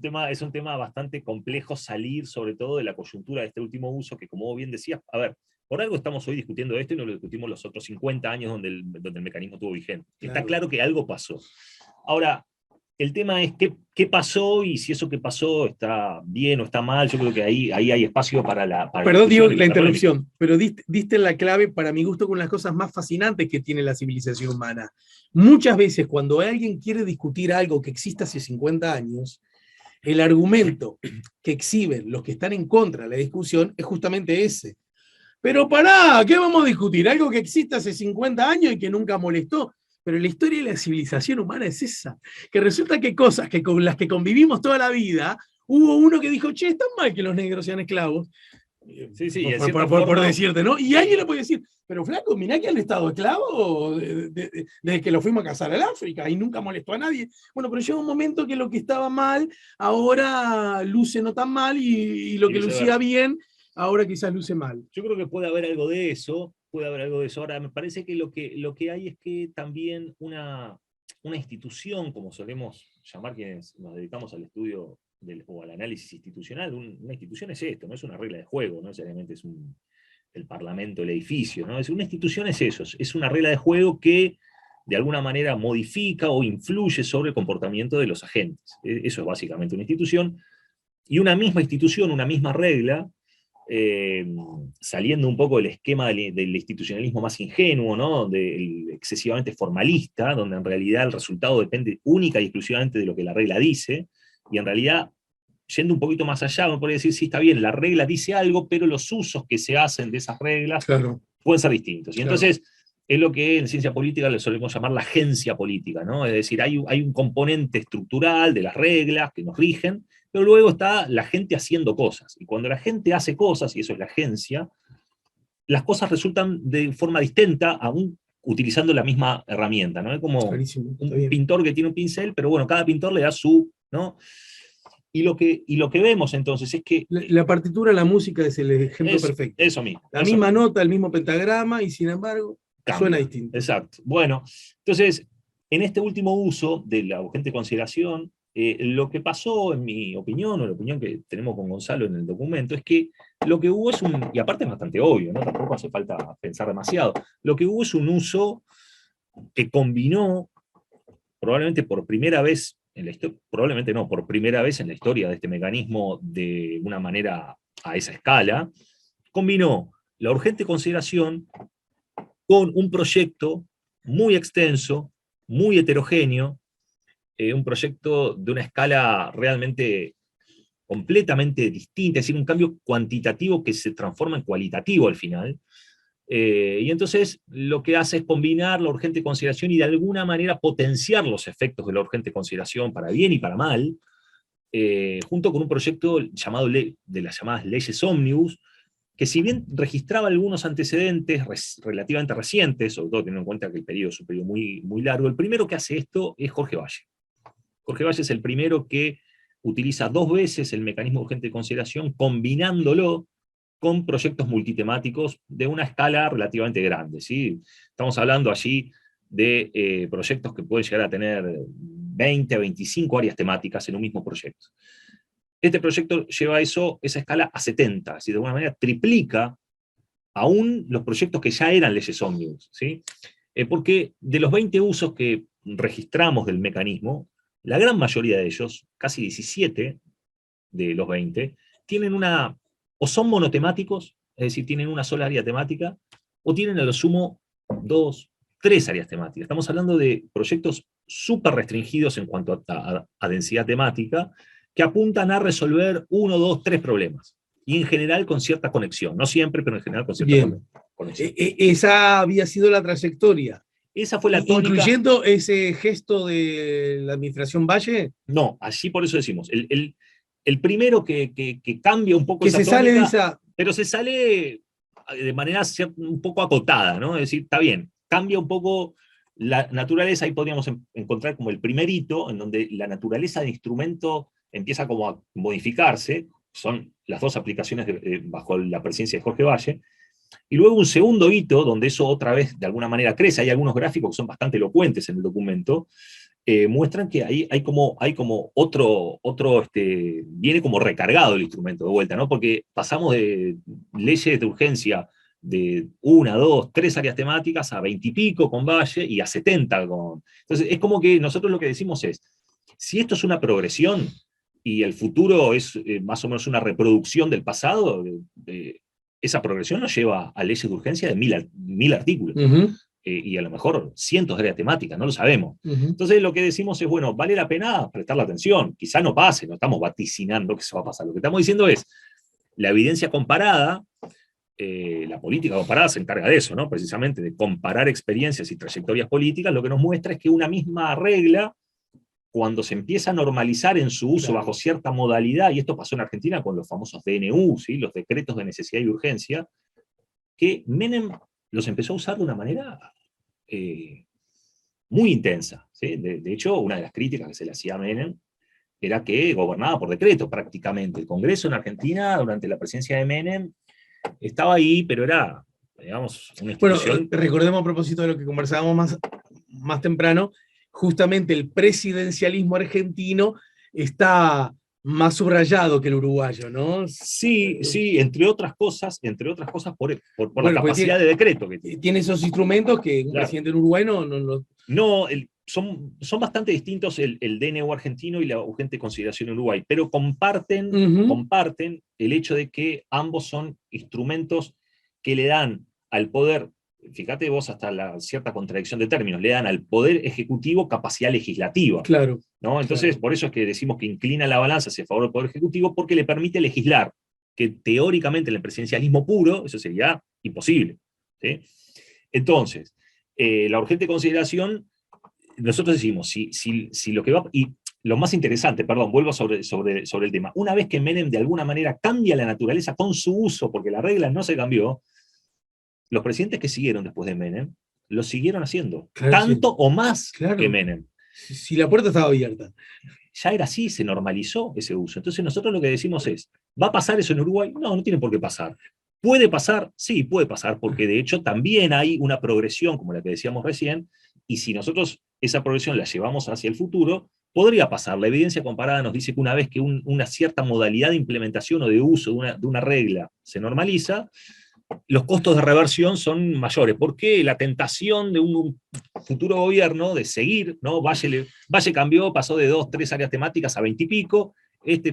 tema bastante complejo salir, sobre todo, de la coyuntura de este último uso, que, como bien decías, a ver, por algo estamos hoy discutiendo esto y no lo discutimos los otros 50 años donde el mecanismo estuvo vigente. Claro. Está claro que algo pasó. Ahora, el tema es qué pasó y si eso que pasó está bien o está mal. Yo creo que ahí hay espacio para la... Perdón, digo la interrupción, pero diste la clave para mi gusto con las cosas más fascinantes que tiene la civilización humana. Muchas veces cuando alguien quiere discutir algo que existe hace 50 años, el argumento que exhiben los que están en contra de la discusión es justamente ese. Pero pará, ¿qué vamos a discutir? Algo que existe hace 50 años y que nunca molestó. Pero la historia de la civilización humana es esa, que resulta que cosas que con las que convivimos toda la vida, hubo uno que dijo, che, está mal que los negros sean esclavos. Sí, por decirte, ¿no? Y alguien le puede decir, pero flaco, mirá que han estado esclavos desde que lo fuimos a cazar al África y nunca molestó a nadie. Bueno, pero llega un momento que lo que estaba mal ahora luce no tan mal y lo que lucía bien ahora quizás luce mal. Yo creo que puede haber algo de eso, Ahora, me parece que lo que hay es que también una institución, como solemos llamar quienes nos dedicamos al estudio o al análisis institucional, una institución es esto, no es una regla de juego, no necesariamente es el parlamento, el edificio, ¿no? Una institución es eso, es una regla de juego que de alguna manera modifica o influye sobre el comportamiento de los agentes. Eso es básicamente una institución, y una misma institución, una misma regla, saliendo un poco del esquema del institucionalismo más ingenuo, ¿no? Excesivamente formalista, donde en realidad el resultado depende única y exclusivamente de lo que la regla dice, y en realidad, yendo un poquito más allá, uno podría decir, sí, está bien, la regla dice algo, pero los usos que se hacen de esas reglas pueden ser distintos. Y entonces, es lo que en ciencia política le solemos llamar la agencia política, ¿no? Es decir, hay un componente estructural de las reglas que nos rigen, pero luego está la gente haciendo cosas. Y cuando la gente hace cosas, y eso es la agencia, las cosas resultan de forma distinta, aún utilizando la misma herramienta, ¿no? Es como un pintor que tiene un pincel, pero bueno, cada pintor le da su, ¿no? Y lo que vemos entonces es que... La partitura, la música es el ejemplo perfecto. Eso mismo. La misma nota, el mismo pentagrama, y sin embargo, cambia. Suena distinto. Exacto. Bueno, entonces, en este último uso de la urgente consideración, lo que pasó, en mi opinión, o la opinión que tenemos con Gonzalo en el documento, es que lo que hubo es y aparte es bastante obvio, ¿no? Tampoco hace falta pensar demasiado, lo que hubo es un uso que combinó, probablemente por primera vez, probablemente no, por primera vez en la historia de este mecanismo de una manera a esa escala, combinó la urgente consideración con un proyecto muy extenso, muy heterogéneo, un proyecto de una escala realmente completamente distinta, es decir, un cambio cuantitativo que se transforma en cualitativo al final. Y entonces lo que hace es combinar la urgente consideración y de alguna manera potenciar los efectos de la urgente consideración para bien y para mal, junto con un proyecto llamado de las llamadas leyes ómnibus, que si bien registraba algunos antecedentes relativamente recientes, sobre todo teniendo en cuenta que el periodo es un periodo muy, muy largo, el primero que hace esto es Jorge Valle. Jorge Valle es el primero que utiliza 2 veces el mecanismo de urgente consideración, combinándolo con proyectos multitemáticos de una escala relativamente grande, ¿sí? Estamos hablando allí de proyectos que pueden llegar a tener 20 a 25 áreas temáticas en un mismo proyecto. Este proyecto lleva esa escala a 70, es decir, de alguna manera triplica aún los proyectos que ya eran leyes ómnibus, ¿sí? Porque de los 20 usos que registramos del mecanismo, la gran mayoría de ellos, casi 17 de los 20, tienen o son monotemáticos, es decir, tienen una sola área temática, o tienen a lo sumo 2, 3 áreas temáticas. Estamos hablando de proyectos súper restringidos en cuanto a densidad temática, que apuntan a resolver 1, 2, 3 problemas. Y en general con cierta conexión. No siempre, pero en general con cierta conexión. Esa había sido la trayectoria. Esa fue la tónica. ¿Incluyendo ese gesto de la administración Valle? No, allí por eso decimos. El primero que cambia un poco que esa tónica, sale de esa... pero se sale de manera un poco acotada, ¿no? Es decir, está bien, cambia un poco la naturaleza, ahí podríamos encontrar como el primer hito, en donde la naturaleza del instrumento empieza como a modificarse, son las 2 aplicaciones bajo la presidencia de Jorge Valle, y luego un segundo hito, donde eso otra vez de alguna manera crece, hay algunos gráficos que son bastante elocuentes en el documento, muestran que hay como viene como recargado el instrumento de vuelta, ¿no? Porque pasamos de leyes de urgencia de 1, 2, 3 áreas temáticas a 20 y pico con Valle y a 70 con... Entonces es como que nosotros lo que decimos es, Si esto es una progresión y el futuro es más o menos una reproducción del pasado, esa progresión nos lleva a leyes de urgencia de mil artículos. Y a lo mejor cientos de áreas temáticas, no lo sabemos. Entonces lo que decimos es, bueno, vale la pena prestarle atención, quizá no pase, no estamos vaticinando que eso va a pasar. Lo que estamos diciendo es, la evidencia comparada, la política comparada se encarga de eso, ¿no? Precisamente de comparar experiencias y trayectorias políticas, lo que nos muestra es que una misma regla, cuando se empieza a normalizar en su uso bajo cierta modalidad, y esto pasó en Argentina con los famosos DNU, ¿sí? Los decretos de necesidad y urgencia, que Menem los empezó a usar de una manera muy intensa, ¿sí? De hecho, una de las críticas que se le hacía a Menem era que gobernaba por decreto prácticamente. El Congreso en Argentina, durante la presidencia de Menem, estaba ahí, pero era, digamos, una institución... Bueno, recordemos a propósito de lo que conversábamos más temprano, justamente el presidencialismo argentino está más subrayado que el uruguayo, ¿no? Sí, sí, entre otras cosas por la capacidad de decreto que tiene. Tiene esos instrumentos que un presidente en Uruguay no... No, son bastante distintos el DNU argentino y la urgente consideración en Uruguay, pero comparten el hecho de que ambos son instrumentos que le dan al poder, fíjate vos hasta la cierta contradicción de términos, le dan al poder ejecutivo capacidad legislativa. Claro. ¿No? Entonces, por eso es que decimos que inclina la balanza hacia favor del poder ejecutivo, porque le permite legislar, que teóricamente en el presidencialismo puro eso sería imposible, ¿sí? Entonces, la urgente consideración, nosotros decimos, si lo que va... Y lo más interesante, perdón, vuelvo sobre el tema, una vez que Menem de alguna manera cambia la naturaleza con su uso, porque la regla no se cambió, los presidentes que siguieron después de Menem, lo siguieron haciendo, tanto o más que Menem. Si la puerta estaba abierta. Ya era así, se normalizó ese uso. Entonces nosotros lo que decimos es, ¿va a pasar eso en Uruguay? No, no tiene por qué pasar. ¿Puede pasar? Sí, puede pasar, porque de hecho también hay una progresión, como la que decíamos recién, y si nosotros esa progresión la llevamos hacia el futuro, podría pasar. La evidencia comparada nos dice que una vez que una cierta modalidad de implementación o de uso de una regla se normaliza, los costos de reversión son mayores, porque la tentación de un futuro gobierno de seguir, ¿no? Valle cambió, pasó de 2, 3 áreas temáticas a 20 y pico, este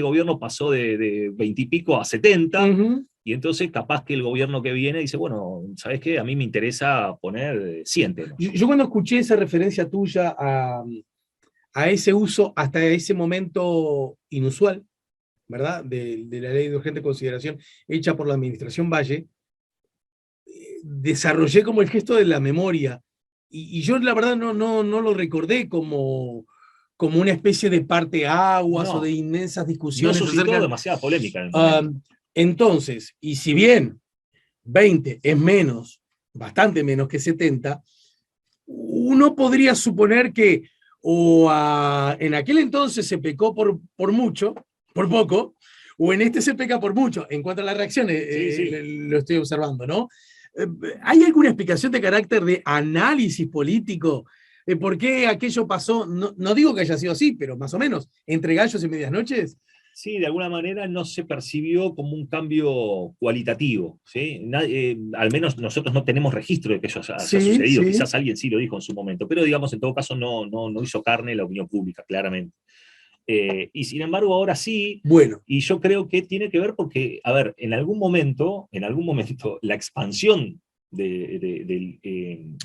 gobierno pasó de 20 y pico a 70, y entonces capaz que el gobierno que viene dice, bueno, ¿sabes qué? A mí me interesa poner 100 temas. Yo cuando escuché esa referencia tuya a ese uso hasta ese momento inusual, ¿verdad? De la ley de urgente consideración hecha por la administración Valle, desarrollé como el gesto de la memoria. Y yo la verdad no lo recordé como una especie de parteaguas o de inmensas discusiones. No suscitó demasiada polémica en el momento. Entonces, y si bien 20 es menos, bastante menos que 70, uno podría suponer que en aquel entonces se pecó por mucho, por poco, o en este se peca por mucho. En cuanto a las reacciones, lo estoy observando, ¿no? ¿Hay alguna explicación de carácter de análisis político de por qué aquello pasó? No digo que haya sido así, pero más o menos, entre gallos y medias noches. Sí, de alguna manera no se percibió como un cambio cualitativo, ¿sí? Al menos nosotros no tenemos registro de que eso haya sucedido, quizás alguien sí lo dijo en su momento, pero digamos, en todo caso no hizo carne la opinión pública, claramente. Y sin embargo ahora sí, bueno, y yo creo que tiene que ver porque, a ver, en algún momento la expansión en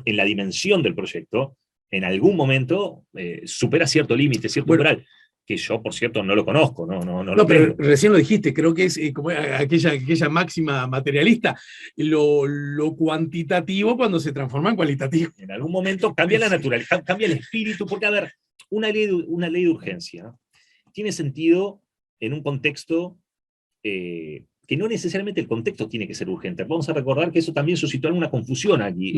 la dimensión del proyecto, en algún momento supera cierto límite, cierto umbral, que yo, por cierto, no lo conozco, no pero recién lo dijiste, creo que es como aquella máxima materialista, lo cuantitativo cuando se transforma en cualitativo. En algún momento cambia la naturaleza, cambia el espíritu, porque, a ver, una ley de urgencia tiene sentido en un contexto que no necesariamente el contexto tiene que ser urgente. Vamos a recordar que eso también suscitó alguna confusión aquí.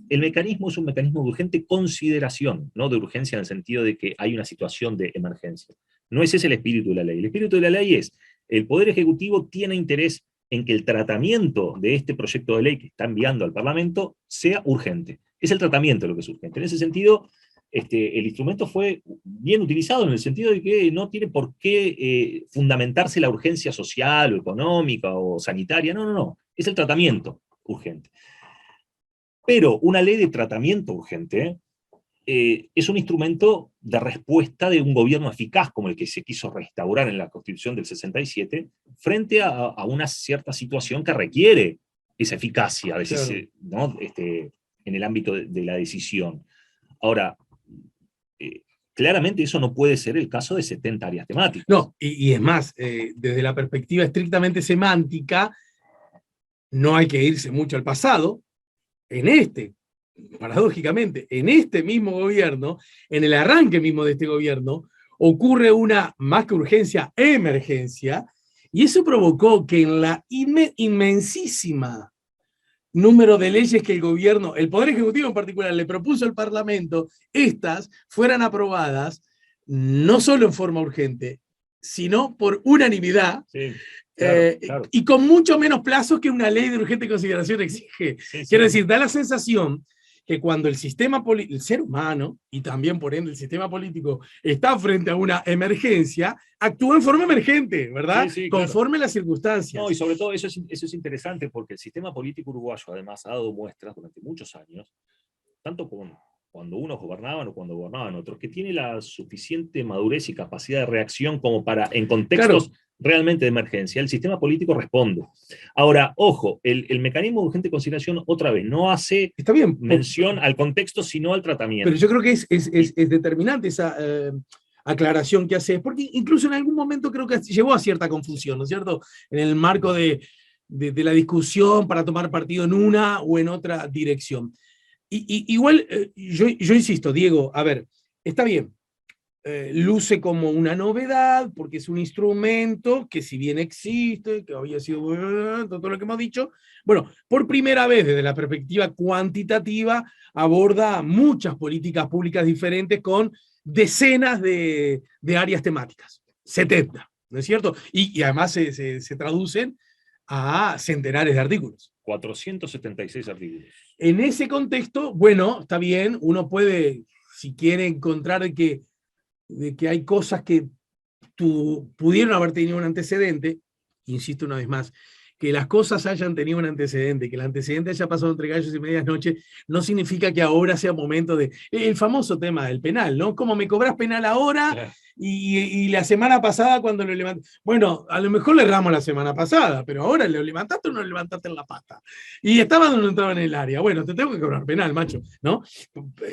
El mecanismo es un mecanismo de urgente consideración, no de urgencia en el sentido de que hay una situación de emergencia. No ese es el espíritu de la ley. El espíritu de la ley es, el Poder Ejecutivo tiene interés en que el tratamiento de este proyecto de ley que está enviando al Parlamento sea urgente. Es el tratamiento lo que es urgente. En ese sentido, el instrumento fue bien utilizado en el sentido de que no tiene por qué fundamentarse la urgencia social o económica o sanitaria, no, es el tratamiento urgente. Pero una ley de tratamiento urgente es un instrumento de respuesta de un gobierno eficaz como el que se quiso restaurar en la Constitución del 67, frente a una cierta situación que requiere esa eficacia, a veces, Claro. ¿no? En el ámbito de la decisión. Ahora, claramente eso no puede ser el caso de 70 áreas temáticas. No, y es más, desde la perspectiva estrictamente semántica, no hay que irse mucho al pasado. Paradójicamente, en este mismo gobierno, en el arranque mismo de este gobierno, ocurre una, más que urgencia, emergencia, y eso provocó que en la inmensísima número de leyes que el gobierno, el Poder Ejecutivo en particular, le propuso al Parlamento, estas fueran aprobadas no solo en forma urgente, sino por unanimidad, sí, claro. y con mucho menos plazos que una ley de urgente consideración exige. Sí, Quiero sí. decir, da la sensación que cuando el sistema el ser humano, y también por ende el sistema político, está frente a una emergencia, actúa en forma emergente, ¿verdad? Sí, sí, conforme claro. las circunstancias. No, y sobre todo eso es interesante porque el sistema político uruguayo además ha dado muestras durante muchos años, tanto cuando unos gobernaban o cuando gobernaban otros, que tiene la suficiente madurez y capacidad de reacción como para, en contextos realmente de emergencia, el sistema político responde. Ahora, ojo, el mecanismo de urgente consideración, otra vez, no hace Está bien, mención al contexto, sino al tratamiento. Pero yo creo que es determinante esa aclaración que haces, porque incluso en algún momento creo que llevó a cierta confusión, ¿no es cierto? En el marco de la discusión para tomar partido en una o en otra dirección. Igual, yo insisto, Diego, a ver, está bien, luce como una novedad, porque es un instrumento que si bien existe, que había sido todo lo que hemos dicho, bueno, por primera vez desde la perspectiva cuantitativa aborda muchas políticas públicas diferentes con decenas de áreas temáticas, 70, ¿no es cierto? Y además se traducen a centenares de artículos. 476 artículos. En ese contexto, bueno, está bien, uno puede, si quiere encontrar de que hay cosas que pudieron haber tenido un antecedente, insisto una vez más, que las cosas hayan tenido un antecedente, que el antecedente haya pasado entre gallos y medias noches, no significa que ahora sea momento de... El famoso tema del penal, ¿no? Como me cobras penal ahora y la semana pasada cuando lo levanté... Bueno, a lo mejor le erramos la semana pasada, pero ahora lo levantaste o no lo levantaste en la pata. Y estaba donde estaba en el área. Bueno, te tengo que cobrar penal, macho, ¿no?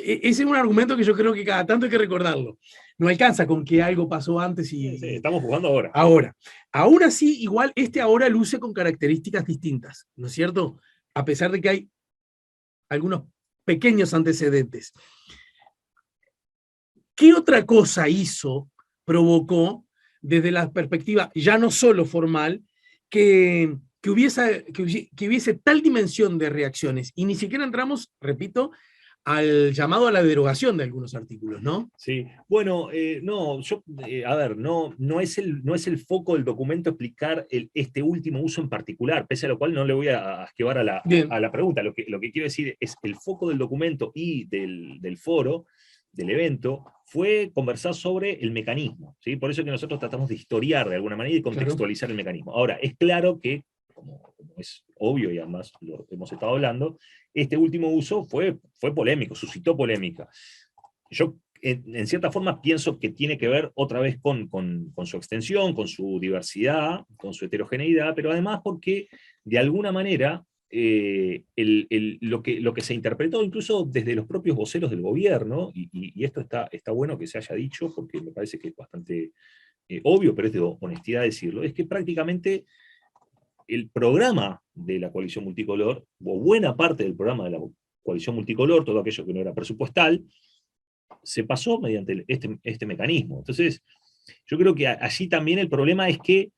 Ese es un argumento que yo creo que cada tanto hay que recordarlo. No alcanza con que algo pasó antes y... Sí, estamos jugando ahora. Ahora. Aún así, igual, ahora luce con características distintas, ¿no es cierto? A pesar de que hay algunos pequeños antecedentes. ¿Qué otra cosa provocó, desde la perspectiva ya no solo formal, que hubiese tal dimensión de reacciones? Y ni siquiera entramos, repito, al llamado a la derogación de algunos artículos, ¿no? Sí, bueno, no, a ver, no es el foco del documento explicar este último uso en particular, pese a lo cual no le voy a esquivar a la pregunta. Lo que quiero decir es el foco del documento y del foro, del evento, fue conversar sobre el mecanismo, ¿sí? Por eso que nosotros tratamos de historiar de alguna manera y contextualizar el mecanismo. Ahora, es claro que, como es obvio y además lo hemos estado hablando, este último uso fue polémico, suscitó polémica. Yo, en cierta forma, pienso que tiene que ver otra vez con su extensión, con su diversidad, con su heterogeneidad, pero además porque, de alguna manera, lo que se interpretó incluso desde los propios voceros del gobierno, y esto está bueno que se haya dicho, porque me parece que es bastante obvio, pero es de honestidad decirlo, es que prácticamente el programa de la coalición multicolor, o buena parte del programa de la coalición multicolor, todo aquello que no era presupuestal, se pasó mediante este mecanismo. Entonces, yo creo que allí también el problema es que,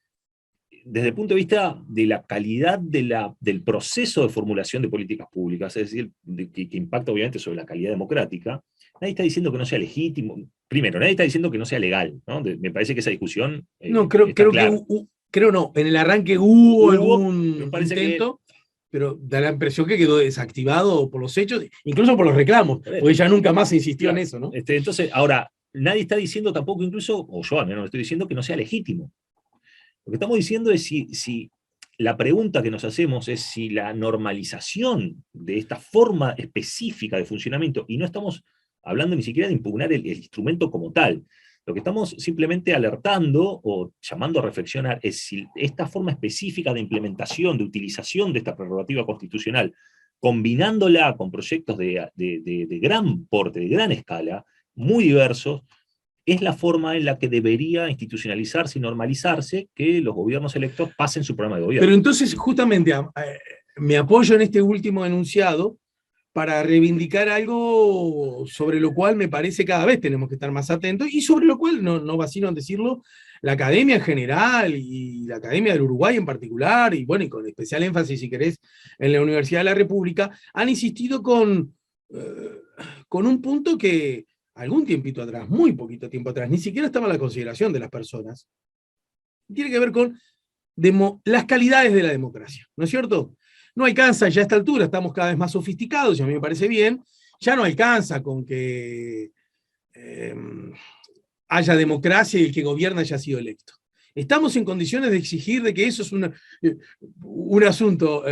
desde el punto de vista de la calidad del proceso de formulación de políticas públicas, es decir, que impacta obviamente sobre la calidad democrática, nadie está diciendo que no sea legítimo. Primero, nadie está diciendo que no sea legal, ¿no? Me parece que esa discusión no, creo clara. Creo no, en el arranque hubo algún intento, pero da la impresión que quedó desactivado por los hechos, incluso por los reclamos, porque ya nunca más se insistió en eso, ¿no? Entonces, ahora, nadie está diciendo tampoco incluso, o yo al menos estoy diciendo que no sea legítimo. Lo que estamos diciendo es si la pregunta que nos hacemos es si la normalización de esta forma específica de funcionamiento, y no estamos hablando ni siquiera de impugnar el instrumento como tal. Lo que estamos simplemente alertando o llamando a reflexionar es si esta forma específica de implementación, de utilización de esta prerrogativa constitucional, combinándola con proyectos de gran porte, de gran escala, muy diversos, es la forma en la que debería institucionalizarse y normalizarse que los gobiernos electos pasen su programa de gobierno. Pero entonces, justamente, me apoyo en este último enunciado para reivindicar algo sobre lo cual me parece cada vez tenemos que estar más atentos, y sobre lo cual, no vacilo en decirlo, la academia en general, y la Academia del Uruguay en particular, y bueno, y con especial énfasis, si querés, en la Universidad de la República, han insistido con un punto que algún tiempito atrás, muy poquito tiempo atrás, ni siquiera estaba en la consideración de las personas. Tiene que ver con las calidades de la democracia, ¿no es cierto? No alcanza ya a esta altura, estamos cada vez más sofisticados, y a mí me parece bien, ya no alcanza con que haya democracia y el que gobierna haya sido electo. Estamos en condiciones de exigir de que eso es un asunto,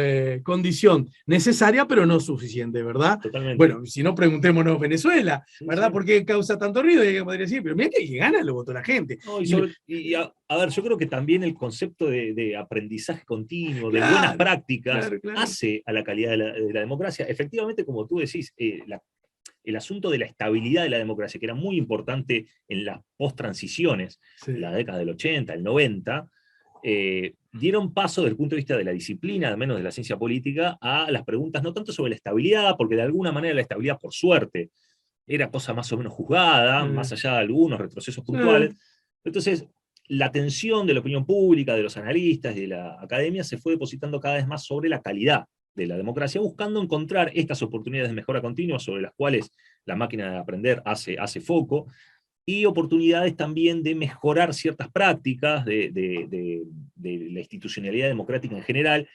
condición necesaria, pero no suficiente, ¿verdad? Totalmente. Bueno, si no, preguntémonos Venezuela, ¿verdad? Sí. ¿Por qué causa tanto ruido? Y podría decir, pero mira que gana lo votó la gente. No, a ver, yo creo que también el concepto de aprendizaje continuo, de buenas prácticas, hace a la calidad de la democracia. Efectivamente, como tú decís, el asunto de la estabilidad de la democracia, que era muy importante en las post-transiciones, la década del 80, el 90, dieron paso desde el punto de vista de la disciplina, al menos de la ciencia política, a las preguntas no tanto sobre la estabilidad, porque de alguna manera la estabilidad, por suerte, era cosa más o menos juzgada, más allá de algunos retrocesos puntuales. Entonces, la atención de la opinión pública, de los analistas y de la academia se fue depositando cada vez más sobre la calidad de la democracia, buscando encontrar estas oportunidades de mejora continua sobre las cuales la máquina de aprender hace foco, y oportunidades también de mejorar ciertas prácticas de la institucionalidad democrática en general.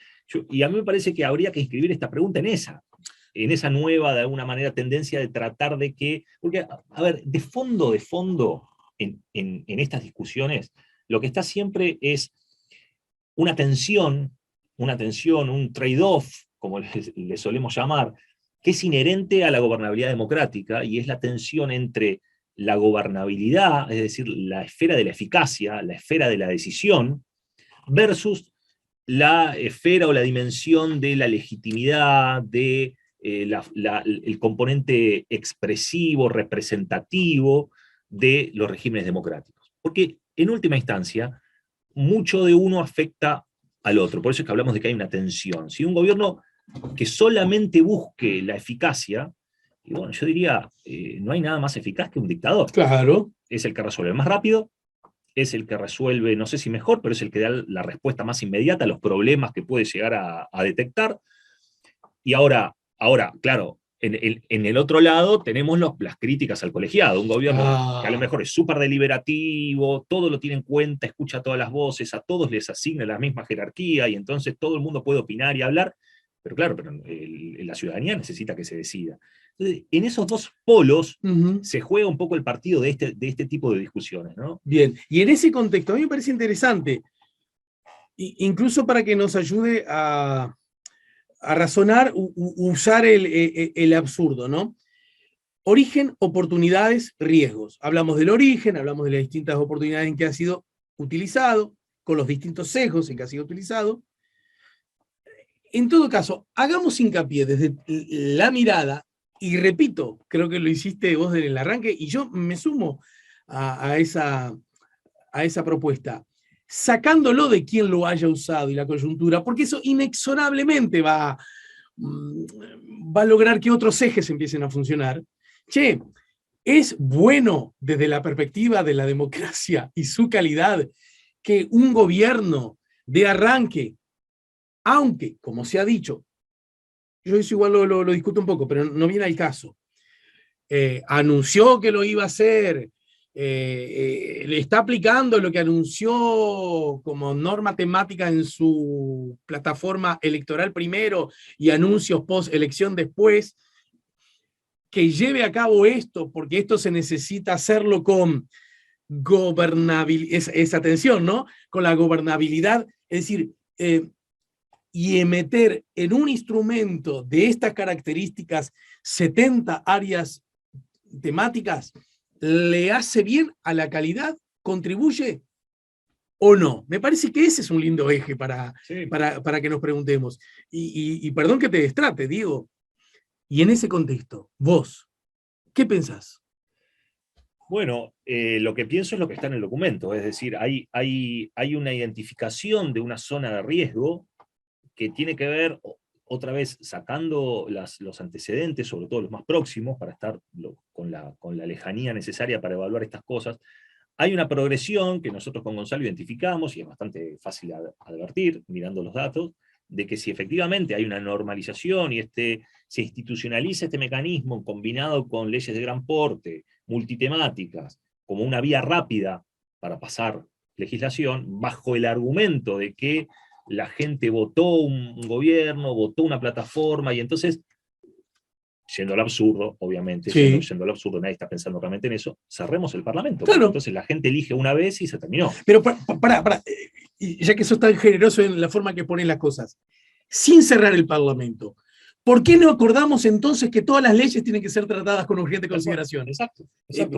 Y a mí me parece que habría que inscribir esta pregunta en esa nueva, de alguna manera, tendencia de tratar de que, porque, a ver, de fondo, en estas discusiones, lo que está siempre es una tensión, un trade-off, como le solemos llamar, que es inherente a la gobernabilidad democrática, y es la tensión entre la gobernabilidad, es decir, la esfera de la eficacia, la esfera de la decisión, versus la esfera o la dimensión de la legitimidad, de el componente expresivo, representativo de los regímenes democráticos. Porque, en última instancia, mucho de uno afecta al otro. Por eso es que hablamos de que hay una tensión. Si un gobierno que solamente busque la eficacia, y bueno, yo diría, no hay nada más eficaz que un dictador. Claro. Es el que resuelve más rápido, es el que resuelve, no sé si mejor, pero es el que da la respuesta más inmediata a los problemas que puede llegar a detectar. Y ahora, claro, en el otro lado tenemos las críticas al colegiado, un gobierno que a lo mejor es súper deliberativo, todo lo tiene en cuenta, escucha todas las voces, a todos les asigna la misma jerarquía, y entonces todo el mundo puede opinar y hablar, pero claro, la ciudadanía necesita que se decida. Entonces, en esos dos polos se juega un poco el partido de este tipo de discusiones, ¿no? Bien, y en ese contexto a mí me parece interesante, incluso para que nos ayude a razonar, usar el absurdo, ¿no? Origen, oportunidades, riesgos. Hablamos del origen, hablamos de las distintas oportunidades en que ha sido utilizado, con los distintos sesgos en que ha sido utilizado. En todo caso, hagamos hincapié desde la mirada, y repito, creo que lo hiciste vos en el arranque, y yo me sumo a esa propuesta, sacándolo de quien lo haya usado y la coyuntura, porque eso inexorablemente va a lograr que otros ejes empiecen a funcionar. Che, es bueno desde la perspectiva de la democracia y su calidad que un gobierno de arranque, aunque, como se ha dicho, yo eso igual lo discuto un poco, pero no viene al caso, anunció que lo iba a hacer, le está aplicando lo que anunció como norma temática en su plataforma electoral primero y anuncios post elección después, que lleve a cabo esto, porque esto se necesita hacerlo con gobernabilidad, esa tensión, ¿no? Con la gobernabilidad, es decir, y meter en un instrumento de estas características 70 áreas temáticas, ¿le hace bien a la calidad? ¿Contribuye o no? Me parece que ese es un lindo eje para que nos preguntemos. Y perdón que te destrate, Diego. Y en ese contexto, vos, ¿qué pensás? Bueno, lo que pienso es lo que está en el documento, es decir, hay una identificación de una zona de riesgo que tiene que ver, otra vez, sacando los antecedentes, sobre todo los más próximos, para estar con la lejanía necesaria para evaluar estas cosas. Hay una progresión que nosotros con Gonzalo identificamos, y es bastante fácil advertir, mirando los datos, de que si efectivamente hay una normalización y se institucionaliza este mecanismo combinado con leyes de gran porte, multitemáticas, como una vía rápida para pasar legislación, bajo el argumento de que la gente votó un gobierno, votó una plataforma, y entonces, yendo al absurdo, obviamente, yendo al absurdo, nadie está pensando realmente en eso, cerremos el Parlamento. Claro. Entonces la gente elige una vez y se terminó. Pero ya que sos tan generoso en la forma que pones las cosas, sin cerrar el Parlamento, ¿por qué no acordamos entonces que todas las leyes tienen que ser tratadas con urgente consideración? Exacto.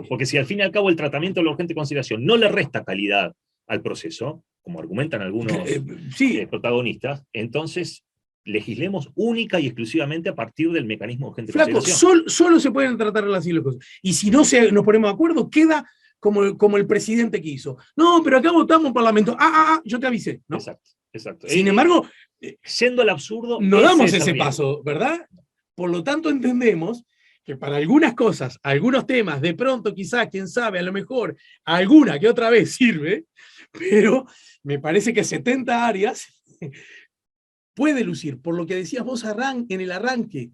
Porque si al fin y al cabo el tratamiento de la urgente consideración no le resta calidad al proceso, como argumentan algunos protagonistas, entonces legislemos única y exclusivamente a partir del mecanismo de urgente consideración. Solo se pueden tratar así las cosas. Y si no nos ponemos de acuerdo, queda como el presidente quiso. No, pero acá votamos en Parlamento. Yo te avisé, ¿no? Exacto. Sin embargo, yendo al absurdo, no damos ese paso, ¿verdad? Por lo tanto, entendemos que para algunas cosas, algunos temas, de pronto quizá, quién sabe, a lo mejor, alguna que otra vez sirve, pero me parece que 70 áreas puede lucir, por lo que decías vos en el arranque,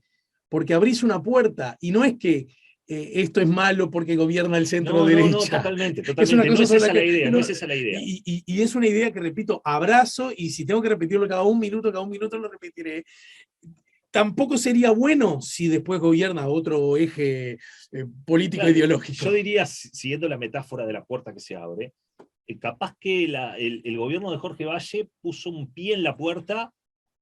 porque abrís una puerta, y no es que esto es malo porque gobierna el centro derecha. No, totalmente. Es una cosa no es esa la idea, no es esa la idea. Y es una idea que, repito, abrazo, y si tengo que repetirlo cada un minuto lo repetiré. Tampoco sería bueno si después gobierna otro eje político ideológico. Yo diría, siguiendo la metáfora de la puerta que se abre, capaz que el gobierno de Jorge Valle puso un pie en la puerta,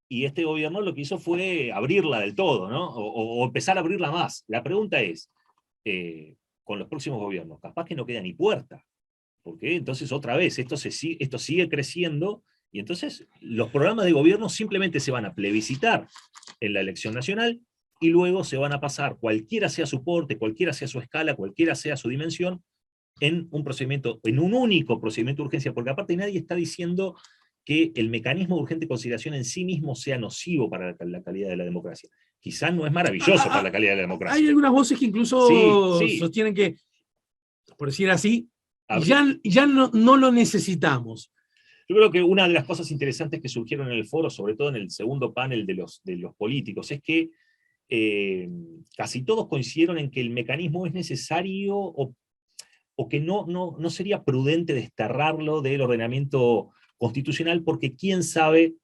y este gobierno lo que hizo fue abrirla del todo, ¿no? O empezar a abrirla más. La pregunta es, con los próximos gobiernos, capaz que no queda ni puerta, porque entonces otra vez esto sigue creciendo, y entonces los programas de gobierno simplemente se van a plebiscitar en la elección nacional, y luego se van a pasar, cualquiera sea su porte, cualquiera sea su escala, cualquiera sea su dimensión, en un único procedimiento de urgencia, porque aparte nadie está diciendo que el mecanismo de urgente consideración en sí mismo sea nocivo para la calidad de la democracia. Quizás no es maravilloso para la calidad de la democracia. Hay algunas voces que incluso sostienen que, por decir así, ya no lo necesitamos. Yo creo que una de las cosas interesantes que surgieron en el foro, sobre todo en el segundo panel de los políticos, es que casi todos coincidieron en que el mecanismo es necesario, o que no sería prudente desterrarlo del ordenamiento constitucional, porque quién sabe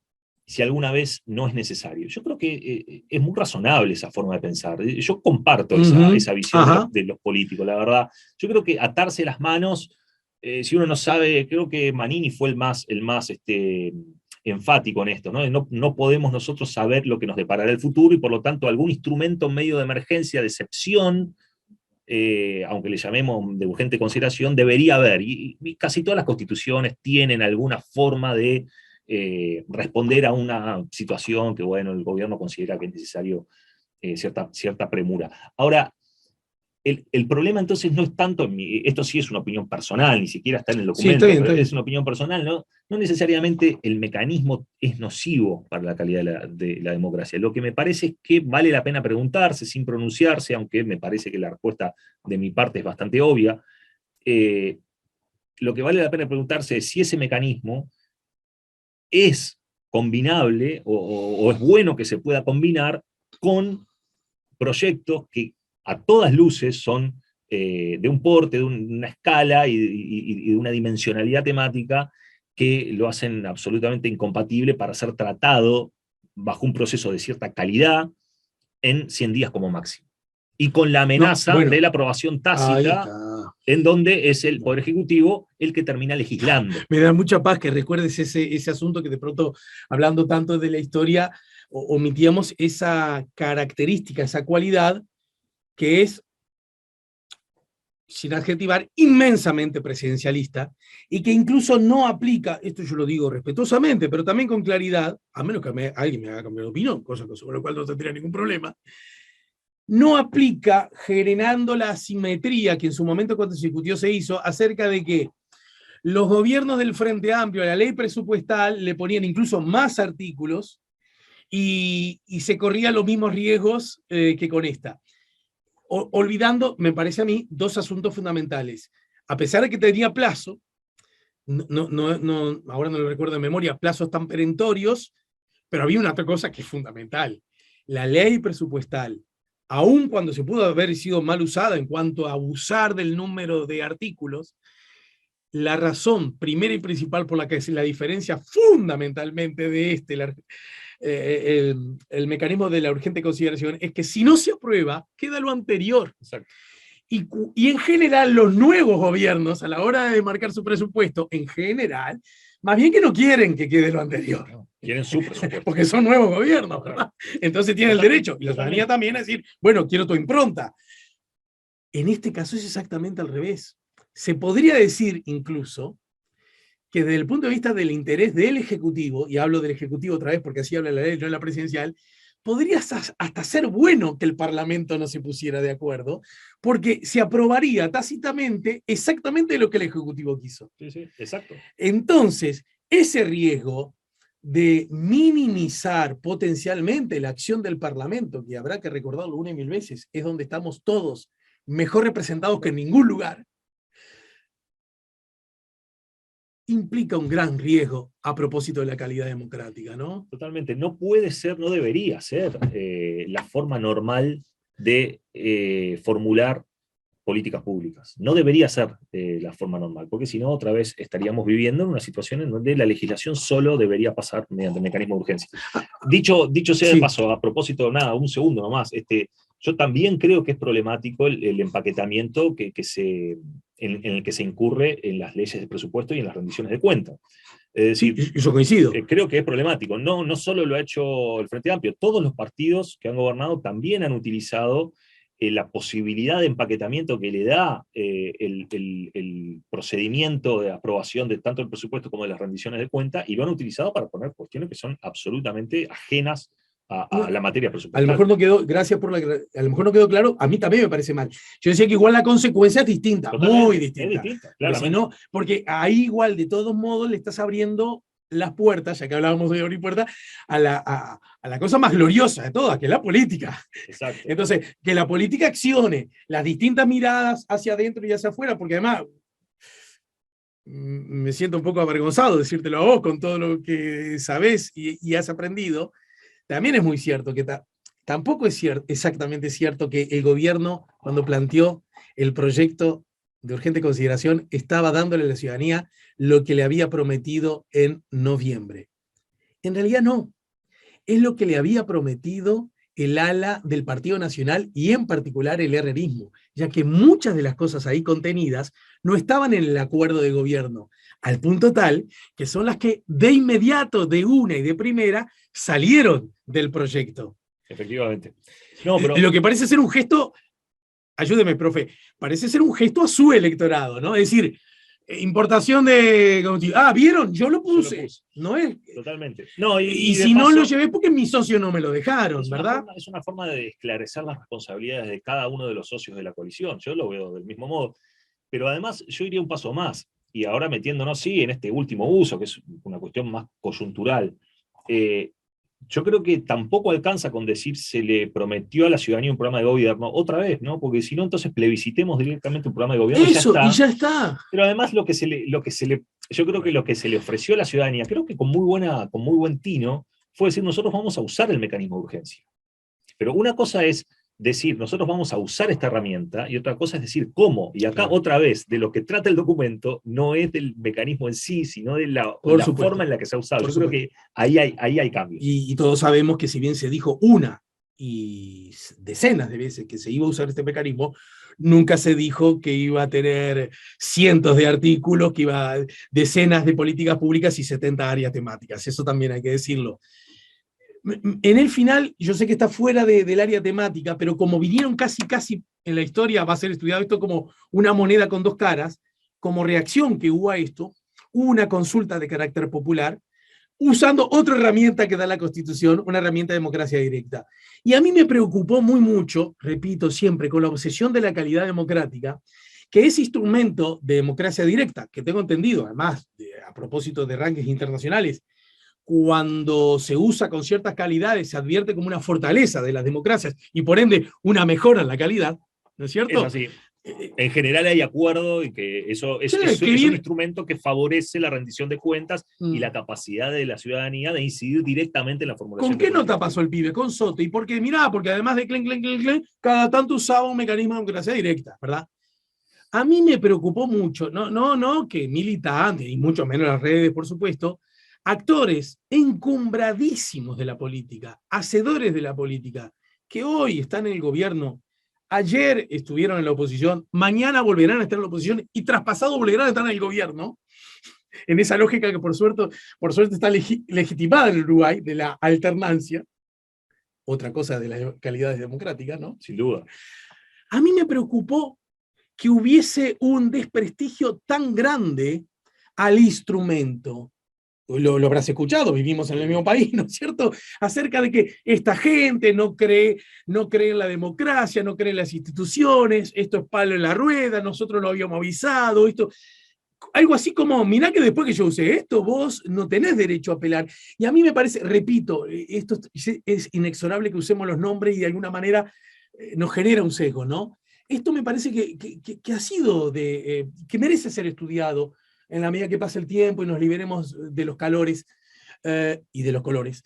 si alguna vez no es necesario. Yo creo que es muy razonable esa forma de pensar. Yo comparto esa visión de los políticos, la verdad. Yo creo que atarse las manos, si uno no sabe, creo que Manini fue el más enfático en esto, ¿no? No podemos nosotros saber lo que nos deparará el futuro, y por lo tanto algún instrumento medio de emergencia, de excepción, aunque le llamemos de urgente consideración, debería haber, y casi todas las constituciones tienen alguna forma de responder a una situación que, bueno, el gobierno considera que es necesario cierta premura. Ahora, el problema entonces no es tanto, esto sí es una opinión personal, ni siquiera está en el documento, pero es una opinión personal, no necesariamente el mecanismo es nocivo para la calidad de la democracia. Lo que me parece es que vale la pena preguntarse, sin pronunciarse, aunque me parece que la respuesta de mi parte es bastante obvia, lo que vale la pena preguntarse es si ese mecanismo es combinable, o es bueno que se pueda combinar con proyectos que a todas luces son de un porte, de una escala y de una dimensionalidad temática que lo hacen absolutamente incompatible para ser tratado bajo un proceso de cierta calidad en 100 días como máximo. Y con la amenaza de la aprobación tácita, en donde es el Poder Ejecutivo el que termina legislando. Me da mucha paz que recuerdes ese asunto, que de pronto, hablando tanto de la historia, omitíamos esa característica, esa cualidad, que es sin adjetivar, inmensamente presidencialista, y que incluso no aplica, esto yo lo digo respetuosamente, pero también con claridad, a menos que alguien me haga cambiar de opinión, cosa sobre la cual no tendría ningún problema, no aplica generando la asimetría que en su momento cuando se discutió se hizo acerca de que los gobiernos del Frente Amplio a la ley presupuestal le ponían incluso más artículos y se corrían los mismos riesgos que con esta. Olvidando, me parece a mí, dos asuntos fundamentales. A pesar de que tenía plazo, ahora no lo recuerdo de memoria, plazos tan perentorios, pero había una otra cosa que es fundamental. La ley presupuestal, aun cuando se pudo haber sido mal usada en cuanto a abusar del número de artículos, la razón primera y principal por la que es la diferencia fundamentalmente de el mecanismo de la urgente consideración es que si no se aprueba, queda lo anterior. Exacto. Y en general los nuevos gobiernos, a la hora de marcar su presupuesto, en general, más bien que no quieren que quede lo anterior. No, quieren su presupuesto. Porque son nuevos gobiernos, ¿verdad? Entonces tienen el derecho, y la ciudadanía también, a decir, bueno, quiero tu impronta. En este caso es exactamente al revés. Se podría decir incluso que desde el punto de vista del interés del Ejecutivo, y hablo del Ejecutivo otra vez porque así habla la ley, no la presidencial, podría hasta ser bueno que el Parlamento no se pusiera de acuerdo, porque se aprobaría tácitamente exactamente lo que el Ejecutivo quiso. Sí, sí, exacto. Entonces, ese riesgo de minimizar potencialmente la acción del Parlamento, que habrá que recordarlo una y mil veces, es donde estamos todos mejor representados que en ningún lugar, implica un gran riesgo a propósito de la calidad democrática, ¿no? Totalmente. No puede ser, no debería ser la forma normal de formular políticas públicas. No debería ser la forma normal, porque si no, otra vez estaríamos viviendo en una situación en donde la legislación solo debería pasar mediante el mecanismo de urgencia. Dicho sea de paso, a propósito, nada, un segundo nomás, yo también creo que es problemático el empaquetamiento en el que se incurre en las leyes de presupuesto y en las rendiciones de cuentas. Es decir, sí, yo coincido. Creo que es problemático. No solo lo ha hecho el Frente Amplio, todos los partidos que han gobernado también han utilizado la posibilidad de empaquetamiento que le da el procedimiento de aprobación de tanto el presupuesto como de las rendiciones de cuenta, y lo han utilizado para poner cuestiones que son absolutamente ajenas a la materia presupuestaria. A lo mejor no quedó, a lo mejor no quedó claro, a mí también me parece mal. Yo decía que igual la consecuencia es distinta, totalmente, muy distinta. Es distinta, claramente. Porque ahí igual, de todos modos, le estás abriendo las puertas, ya que hablábamos de abrir puertas, a la cosa más gloriosa de todas, que es la política. Exacto. Entonces, que la política accione las distintas miradas hacia adentro y hacia afuera, porque además me siento un poco avergonzado de decírtelo a vos con todo lo que sabés y has aprendido. También es muy cierto que tampoco es exactamente cierto que el gobierno, cuando planteó el proyecto de urgente consideración, estaba dándole a la ciudadanía lo que le había prometido en noviembre. En realidad no. Es lo que le había prometido el ala del Partido Nacional y en particular el herrerismo, ya que muchas de las cosas ahí contenidas no estaban en el acuerdo de gobierno, al punto tal que son las que de inmediato, de una y de primera, salieron del proyecto. Efectivamente. No, pero... Lo que parece ser un gesto, ayúdeme, profe, parece ser un gesto a su electorado, ¿no? Es decir, importación de... ¿vieron? Yo lo puse. No es... Totalmente. No, y si no lo llevé porque mis socios no me lo dejaron, ¿verdad? Es una forma de esclarecer las responsabilidades de cada uno de los socios de la coalición. Yo lo veo del mismo modo. Pero además yo iría un paso más, y ahora metiéndonos, sí, en este último uso, que es una cuestión más coyuntural. Yo creo que tampoco alcanza con decir se le prometió a la ciudadanía un programa de gobierno otra vez, ¿no? Porque si no, entonces plebiscitemos directamente un programa de gobierno. Eso, y ya está. Pero además yo creo que lo que se le ofreció a la ciudadanía, creo que con muy buen tino, fue decir, nosotros vamos a usar el mecanismo de urgencia. Pero una cosa es decir, nosotros vamos a usar esta herramienta, y otra cosa es decir cómo. Y acá, otra vez, de lo que trata el documento no es del mecanismo en sí, sino de la forma en la que se ha usado. Yo creo que ahí hay cambios. Y todos sabemos que si bien se dijo una y decenas de veces que se iba a usar este mecanismo, nunca se dijo que iba a tener cientos de artículos, que iba a decenas de políticas públicas y 70 áreas temáticas. Eso también hay que decirlo. En el final, yo sé que está fuera del área temática, pero como vinieron casi en la historia, va a ser estudiado esto como una moneda con dos caras, como reacción que hubo a esto, hubo una consulta de carácter popular, usando otra herramienta que da la Constitución, una herramienta de democracia directa. Y a mí me preocupó mucho, repito siempre, con la obsesión de la calidad democrática, que ese instrumento de democracia directa, que tengo entendido, además, a propósito de rankings internacionales, cuando se usa con ciertas calidades, se advierte como una fortaleza de las democracias y por ende una mejora en la calidad, ¿no es cierto? Es así. En general hay acuerdo y que eso es un instrumento que favorece la rendición de cuentas y la capacidad de la ciudadanía de incidir directamente en la formulación. ¿Con qué nota pasó el pibe? Con Soto. ¿Y por qué? Mirá, porque además de clen, cada tanto usaba un mecanismo de democracia directa, ¿verdad? A mí me preocupó mucho, no que militantes, y mucho menos las redes, por supuesto, actores encumbradísimos de la política, hacedores de la política, que hoy están en el gobierno, ayer estuvieron en la oposición, mañana volverán a estar en la oposición y traspasado volverán a estar en el gobierno, en esa lógica que por suerte está legitimada en el Uruguay, de la alternancia, otra cosa de las calidades democráticas, ¿no? Sin duda. A mí me preocupó que hubiese un desprestigio tan grande al instrumento. Lo habrás escuchado, vivimos en el mismo país, ¿no es cierto? Acerca de que esta gente no cree en la democracia, no cree en las instituciones, esto es palo en la rueda, nosotros lo habíamos avisado, esto... Algo así como, mirá que después que yo usé esto, vos no tenés derecho a apelar. Y a mí me parece, repito, esto es inexorable que usemos los nombres y de alguna manera nos genera un sesgo, ¿no? Esto me parece que ha sido que merece ser estudiado en la medida que pase el tiempo y nos liberemos de los calores y de los colores.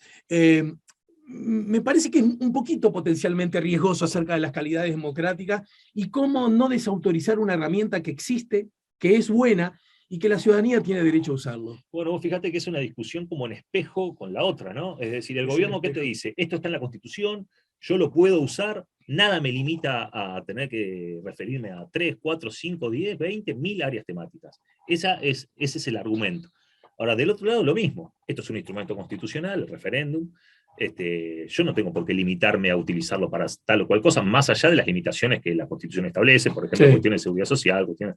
Me parece que es un poquito potencialmente riesgoso acerca de las calidades democráticas y cómo no desautorizar una herramienta que existe, que es buena y que la ciudadanía tiene derecho a usarlo. Bueno, vos fíjate que es una discusión como en espejo con la otra, ¿no? Es decir, el gobierno que te dice, esto está en la Constitución, yo lo puedo usar, nada me limita a tener que referirme a 3, 4, 5, 10, 20, 1000 áreas temáticas. Ese es el argumento. Ahora, del otro lado, lo mismo. Esto es un instrumento constitucional, el referéndum. Yo no tengo por qué limitarme a utilizarlo para tal o cual cosa, más allá de las limitaciones que la Constitución establece, por ejemplo, cuestiones de seguridad social, cuestiones...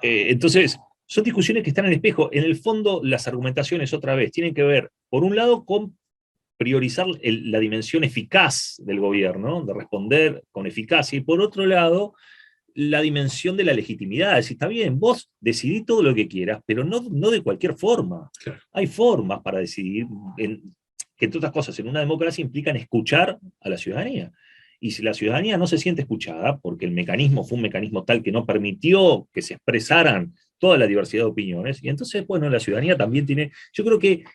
entonces, son discusiones que están en espejo. En el fondo, las argumentaciones, otra vez, tienen que ver, por un lado, con priorizar la dimensión eficaz del gobierno, de responder con eficacia, y por otro lado, la dimensión de la legitimidad. Es decir, está bien, vos decidís todo lo que quieras, pero no de cualquier forma. Claro. Hay formas para decidir, que entre otras cosas, en una democracia implican escuchar a la ciudadanía. Y si la ciudadanía no se siente escuchada, porque el mecanismo fue un mecanismo tal que no permitió que se expresaran toda la diversidad de opiniones, y entonces, bueno, la ciudadanía también tiene... Yo creo que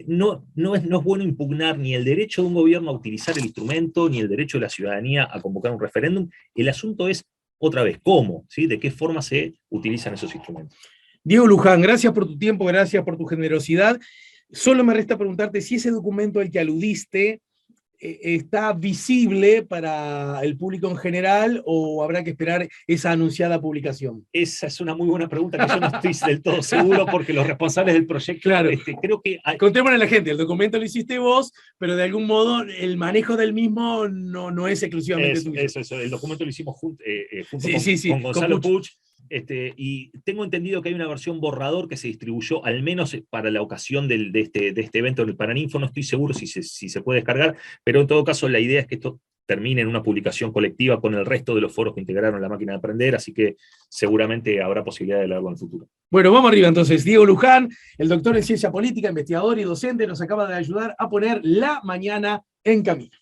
no es bueno impugnar ni el derecho de un gobierno a utilizar el instrumento, ni el derecho de la ciudadanía a convocar un referéndum. El asunto es, otra vez, cómo, ¿sí? De qué forma se utilizan esos instrumentos. Diego Luján, gracias por tu tiempo, gracias por tu generosidad. Solo me resta preguntarte si ese documento al que aludiste está visible para el público en general o habrá que esperar esa anunciada publicación. Esa es una muy buena pregunta que yo no estoy del todo seguro porque los responsables del proyecto, claro, creo que... Contémosle a la gente, el documento lo hiciste vos, pero de algún modo el manejo del mismo no es exclusivamente tuyo. Eso, el documento lo hicimos junto con Gonzalo Puch. Y tengo entendido que hay una versión borrador que se distribuyó, al menos para la ocasión de este evento en el Paraninfo. No estoy seguro si se puede descargar, pero en todo caso la idea es que esto termine en una publicación colectiva con el resto de los foros que integraron la máquina de aprender, así que seguramente habrá posibilidad de leerlo en el futuro. Bueno, vamos arriba entonces. Diego Luján, el doctor en ciencia política, investigador y docente, nos acaba de ayudar a poner la mañana en camino.